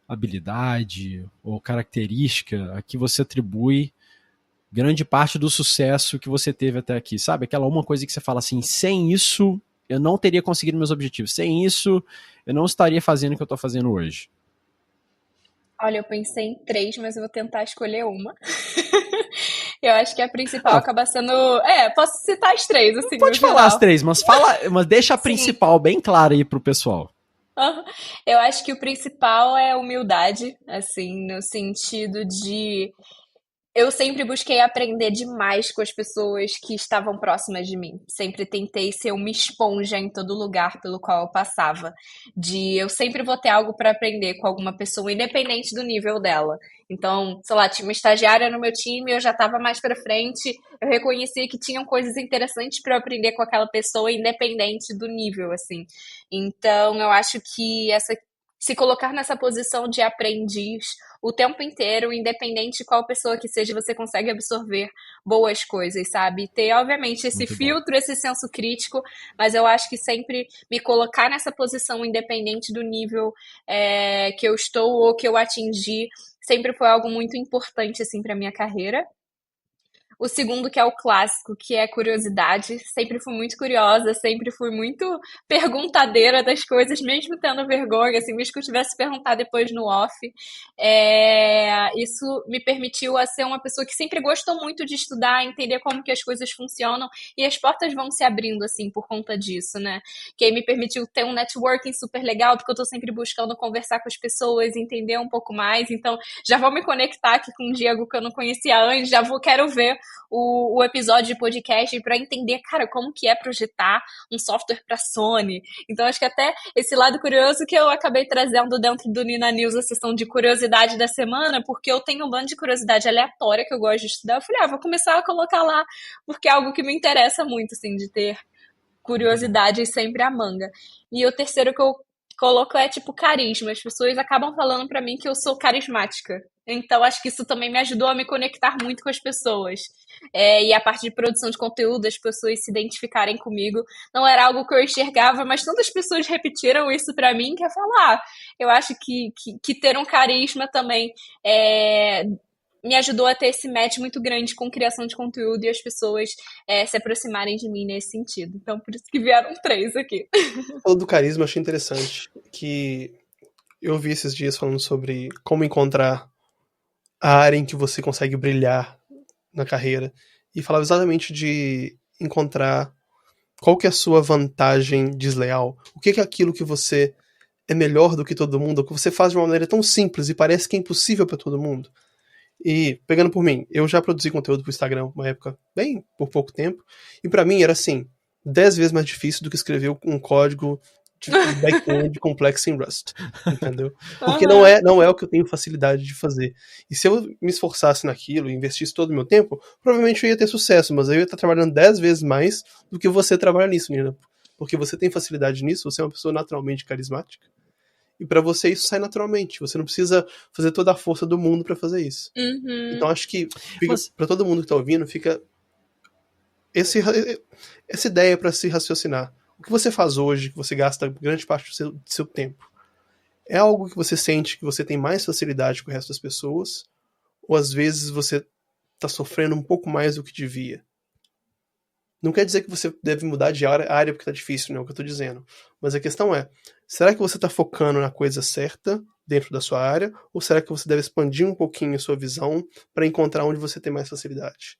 habilidade ou característica a que você atribui grande parte do sucesso que você teve até aqui, sabe? Aquela uma coisa que você fala assim, sem isso eu não teria conseguido meus objetivos, sem isso eu não estaria fazendo o que eu tô fazendo hoje. Olha, eu pensei em três, mas eu vou tentar escolher uma. Eu acho que a principal Ah, acaba sendo. Posso citar as três, assim, no pode falar as geral. três, mas deixa a Sim. principal bem clara aí pro pessoal. Aham. Eu acho que o principal é humildade, assim, no sentido de eu sempre busquei aprender demais com as pessoas que estavam próximas de mim. Sempre tentei ser uma esponja em todo lugar pelo qual eu passava. De eu sempre vou ter algo para aprender com alguma pessoa, independente do nível dela. Então, sei lá, tinha uma estagiária no meu time, eu já estava mais para frente, eu reconhecia que tinham coisas interessantes para eu aprender com aquela pessoa, independente do nível, assim. Então, eu acho que essa se colocar nessa posição de aprendiz o tempo inteiro, independente de qual pessoa que seja, você consegue absorver boas coisas, sabe? Ter, obviamente, esse Muito bom. filtro, esse senso crítico, mas eu acho que sempre me colocar nessa posição, independente do nível que eu estou ou que eu atingi, sempre foi algo muito importante, assim, para minha carreira. O segundo, que é o clássico, que é curiosidade. Sempre fui muito curiosa, sempre fui muito perguntadeira das coisas, mesmo tendo vergonha, assim, mesmo que eu tivesse que perguntar depois no off. Isso me permitiu a ser uma pessoa que sempre gostou muito de estudar, entender como que as coisas funcionam, e as portas vão se abrindo, assim, por conta disso, né? Que aí me permitiu ter um networking super legal, porque eu tô sempre buscando conversar com as pessoas, entender um pouco mais. Então, já vou me conectar aqui com o Diego, que eu não conhecia antes, quero ver o episódio de podcast para entender, cara, como que é projetar um software para Sony. Então, acho que até esse lado curioso que eu acabei trazendo dentro do Nina News, a sessão de curiosidade da semana, porque eu tenho um bando de curiosidade aleatória que eu gosto de estudar. Eu falei, vou começar a colocar lá, porque é algo que me interessa muito, assim, de ter Muito bom. curiosidade sempre à manga. E o terceiro que eu coloco é tipo carisma. As pessoas acabam falando pra mim que eu sou carismática. Então acho que isso também me ajudou a me conectar muito com as pessoas. E a parte de produção de conteúdo, as pessoas se identificarem comigo, não era algo que eu enxergava, mas tantas pessoas repetiram isso pra mim que é falar. Eu acho que ter um carisma também me ajudou a ter esse match muito grande com criação de conteúdo e as pessoas se aproximarem de mim nesse sentido. Então, por isso que vieram três aqui. Falando do carisma, eu achei interessante que eu vi esses dias falando sobre como encontrar a área em que você consegue brilhar na carreira. E falava exatamente de encontrar qual que é a sua vantagem desleal. O que é aquilo que você é melhor do que todo mundo, ou que você faz de uma maneira tão simples e parece que é impossível para todo mundo. E, pegando por mim, eu já produzi conteúdo pro Instagram uma época, bem por pouco tempo, e pra mim era assim, 10 vezes mais difícil do que escrever um código de back-end complexo em Rust, entendeu? Porque Aham. não é o que eu tenho facilidade de fazer. E se eu me esforçasse naquilo e investisse todo o meu tempo, provavelmente eu ia ter sucesso, mas eu ia estar trabalhando 10 vezes mais do que você trabalha nisso, Nina. Porque você tem facilidade nisso, você é uma pessoa naturalmente carismática. E pra você isso sai naturalmente. Você não precisa fazer toda a força do mundo pra fazer isso. Então Uhum. acho que fica, Mas, pra todo mundo que tá ouvindo, fica essa ideia pra se raciocinar. O que você faz hoje, que você gasta grande parte do seu tempo, é algo que você sente que você tem mais facilidade com o resto das pessoas? Ou às vezes você tá sofrendo um pouco mais do que devia. Não quer dizer que você deve mudar de área porque tá difícil, não é o que eu tô dizendo. Mas a questão é, será que você tá focando na coisa certa dentro da sua área, ou será que você deve expandir um pouquinho a sua visão para encontrar onde você tem mais facilidade?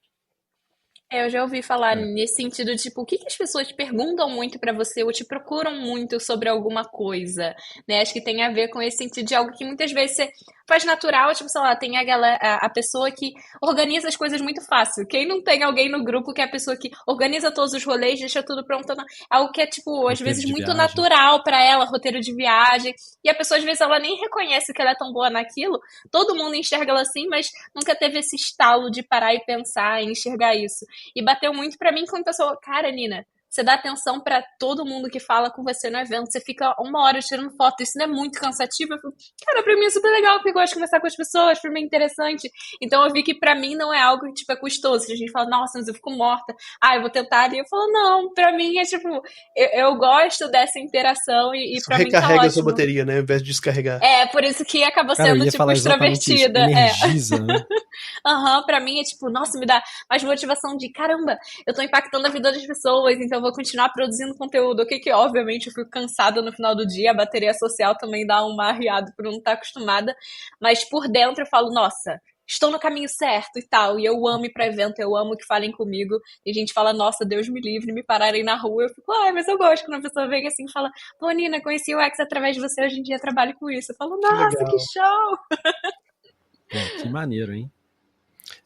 Eu já ouvi falar É. nesse sentido, tipo, o que que as pessoas perguntam muito pra você ou te procuram muito sobre alguma coisa, né? Acho que tem a ver com esse sentido de algo que muitas vezes você faz natural, tipo, sei lá, tem a pessoa que organiza as coisas muito fácil. Quem não tem alguém no grupo que é a pessoa que organiza todos os rolês, deixa tudo pronto, algo que é, tipo, às Roteiro vezes de muito viagem. natural pra ela, roteiro de viagem, e a pessoa às vezes ela nem reconhece que ela é tão boa naquilo, todo mundo enxerga ela assim, mas nunca teve esse estalo de parar e pensar e enxergar isso. E bateu muito pra mim quando a pessoa, cara, Nina, você dá atenção pra todo mundo que fala com você no evento, você fica 1 hora tirando foto, isso não é muito cansativo? Eu falo, cara, pra mim é super legal, porque eu gosto de conversar com as pessoas, pra mim é interessante. Então eu vi que pra mim não é algo que, tipo, é custoso. A gente fala, nossa, mas eu fico morta. Ah, eu vou tentar. E eu falo, não, pra mim é tipo, eu gosto dessa interação e Isso pra mim tá recarrega a sua ótimo. bateria, né, ao invés de descarregar. É, por isso que acabou Cara, eu sendo, ia tipo, falar exatamente isso. extrovertida. É. Energiza, né? Aham, pra mim é tipo, nossa, me dá mais motivação de caramba, eu tô impactando a vida das pessoas, então eu vou continuar produzindo conteúdo. O que obviamente eu fico cansada no final do dia, a bateria social também dá uma arriada por não estar acostumada, mas por dentro eu falo, nossa, estou no caminho certo e tal, e eu amo ir pra evento, eu amo que falem comigo, e a gente fala, nossa, Deus me livre, me pararem na rua, eu fico, ai, mas eu gosto quando a pessoa vem assim e fala, pô, Nina, conheci o X através de você, hoje em dia trabalho com isso. Eu falo, Que nossa, que legal. show! Pô, que maneiro, hein?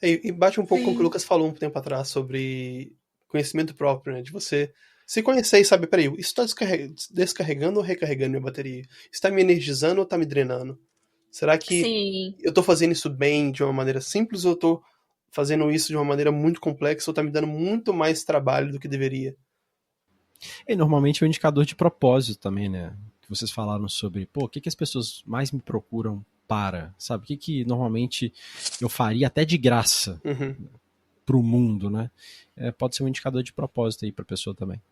E bate um pouco com o que o Sim. Lucas falou um tempo atrás sobre conhecimento próprio, né? De você se conhecer e saber, peraí, isso está descarregando ou recarregando minha bateria? Está me energizando ou está me drenando? Será que Sim. eu estou fazendo isso bem de uma maneira simples ou eu estou fazendo isso de uma maneira muito complexa ou está me dando muito mais trabalho do que deveria? E normalmente é um indicador de propósito também, né? Que vocês falaram sobre, pô, o que, que as pessoas mais me procuram para, sabe? O que, que normalmente eu faria até de graça Uhum. pro mundo, né? É, pode ser um indicador de propósito aí pra pessoa também.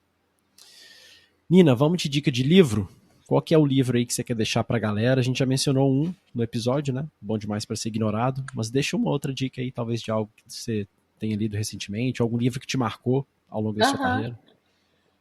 Nina, vamos de dica de livro? Qual que é o livro aí que você quer deixar pra galera? A gente já mencionou um no episódio, né? Bom demais para ser ignorado, mas deixa uma outra dica aí, talvez de algo que você tenha lido recentemente, algum livro que te marcou ao longo da sua Aham. carreira.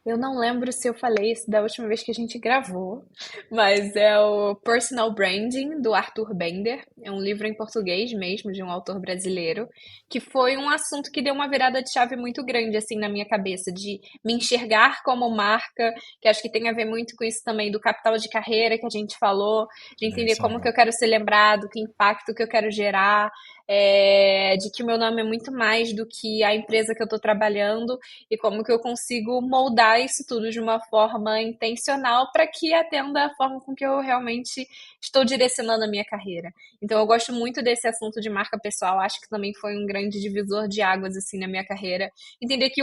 Eu não lembro se eu falei isso da última vez que a gente gravou, mas é o Personal Branding, do Arthur Bender. É um livro em português mesmo, de um autor brasileiro, que foi um assunto que deu uma virada de chave muito grande, assim, na minha cabeça, de me enxergar como marca, que acho que tem a ver muito com isso também, do capital de carreira que a gente falou, de É, entender isso é como que legal. eu quero ser lembrado, que impacto que eu quero gerar, de que o meu nome é muito mais do que a empresa que eu estou trabalhando, e como que eu consigo moldar isso tudo de uma forma intencional para que atenda a forma com que eu realmente estou direcionando a minha carreira. Então eu gosto muito desse assunto de marca pessoal, acho que também foi um grande divisor de águas assim na minha carreira. Entender que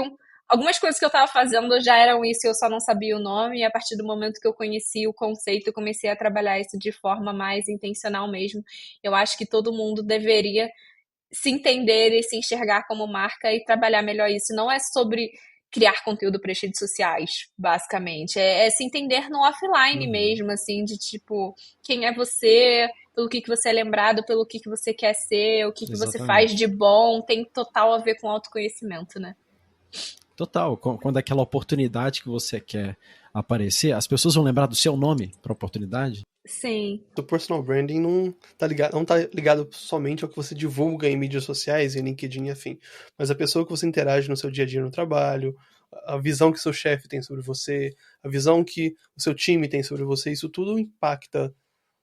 algumas coisas que eu estava fazendo já eram isso e eu só não sabia o nome, e a partir do momento que eu conheci o conceito, eu comecei a trabalhar isso de forma mais intencional mesmo. Eu acho que todo mundo deveria se entender e se enxergar como marca e trabalhar melhor isso. Não é sobre criar conteúdo para as redes sociais, basicamente. É se entender no offline Uhum, mesmo, assim, de tipo, quem é você, pelo que você é lembrado, pelo que você quer ser, o que você faz exatamente. de bom, tem total a ver com autoconhecimento, né? Total, quando aquela oportunidade que você quer aparecer, as pessoas vão lembrar do seu nome para oportunidade? Sim. O personal branding não tá ligado somente ao que você divulga em mídias sociais, em LinkedIn e afim, mas a pessoa que você interage no seu dia a dia no trabalho, a visão que seu chefe tem sobre você, a visão que o seu time tem sobre você, isso tudo impacta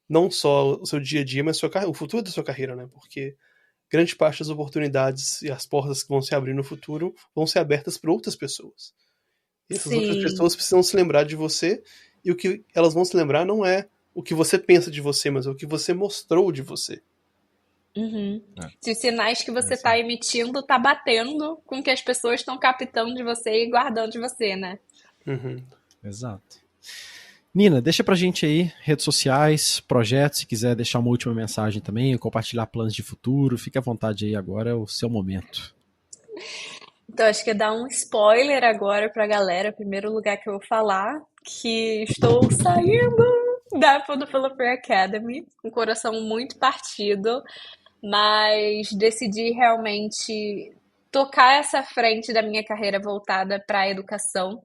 não só o seu dia a dia, mas o futuro da sua carreira, né? Porque grande parte das oportunidades e as portas que vão se abrir no futuro vão ser abertas por outras pessoas. E essas outras Sim. pessoas precisam se lembrar de você, e o que elas vão se lembrar não é o que você pensa de você, mas é o que você mostrou de você. Uhum. É, Se os sinais que é você isso está aí. emitindo tá batendo com o que as pessoas estão captando de você e guardando de você, né? Uhum. Exato. Nina, deixa pra gente aí redes sociais, projetos, se quiser deixar uma última mensagem também, compartilhar planos de futuro, fique à vontade aí agora, é o seu momento. Então, acho que é dar um spoiler agora pra galera. Primeiro lugar que eu vou falar, que estou saindo da Full Developer Academy, com o coração muito partido. mas decidi realmente tocar essa frente da minha carreira voltada para a educação.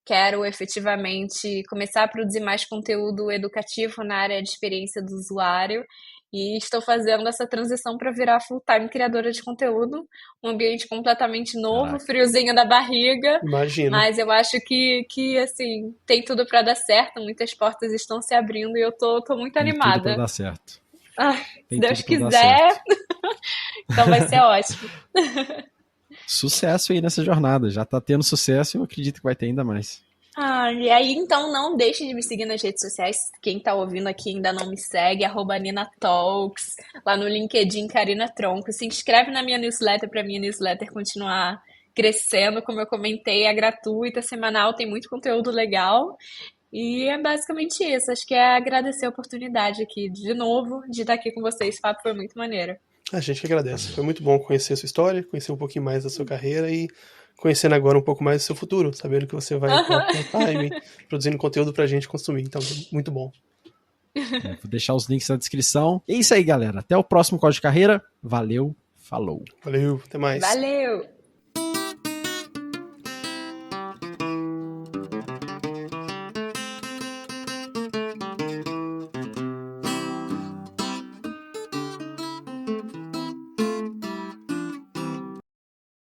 Quero efetivamente começar a produzir mais conteúdo educativo na área de experiência do usuário e estou fazendo essa transição para virar full-time criadora de conteúdo, um ambiente completamente novo, Caraca. friozinho da barriga, Imagino. mas eu acho que assim, tem tudo para dar certo, muitas portas estão se abrindo e eu tô muito Tem tudo pra animada. dar certo. Ai, Tem se Deus tudo pra dar quiser, certo. então vai ser ótimo. Sucesso aí nessa jornada. Já tá tendo sucesso e eu acredito que vai ter ainda mais. E aí, então, não deixe de me seguir nas redes sociais. Quem tá ouvindo aqui ainda não me segue, @NinaTalks, lá no LinkedIn, Karina Tronco. Se inscreve na minha newsletter para minha newsletter continuar crescendo. Como eu comentei, é gratuita, semanal, tem muito conteúdo legal. E é basicamente isso. Acho que é agradecer a oportunidade aqui, de novo, de estar aqui com vocês. O papo foi muito maneiro. A gente que agradece. Foi muito bom conhecer a sua história, conhecer um pouquinho mais da sua carreira e conhecendo agora um pouco mais do seu futuro, sabendo que você vai estar full time, produzindo conteúdo pra gente consumir. Então, muito bom. Vou deixar os links na descrição. É isso aí, galera. Até o próximo Código de Carreira. Valeu, falou. Valeu, até mais. Valeu!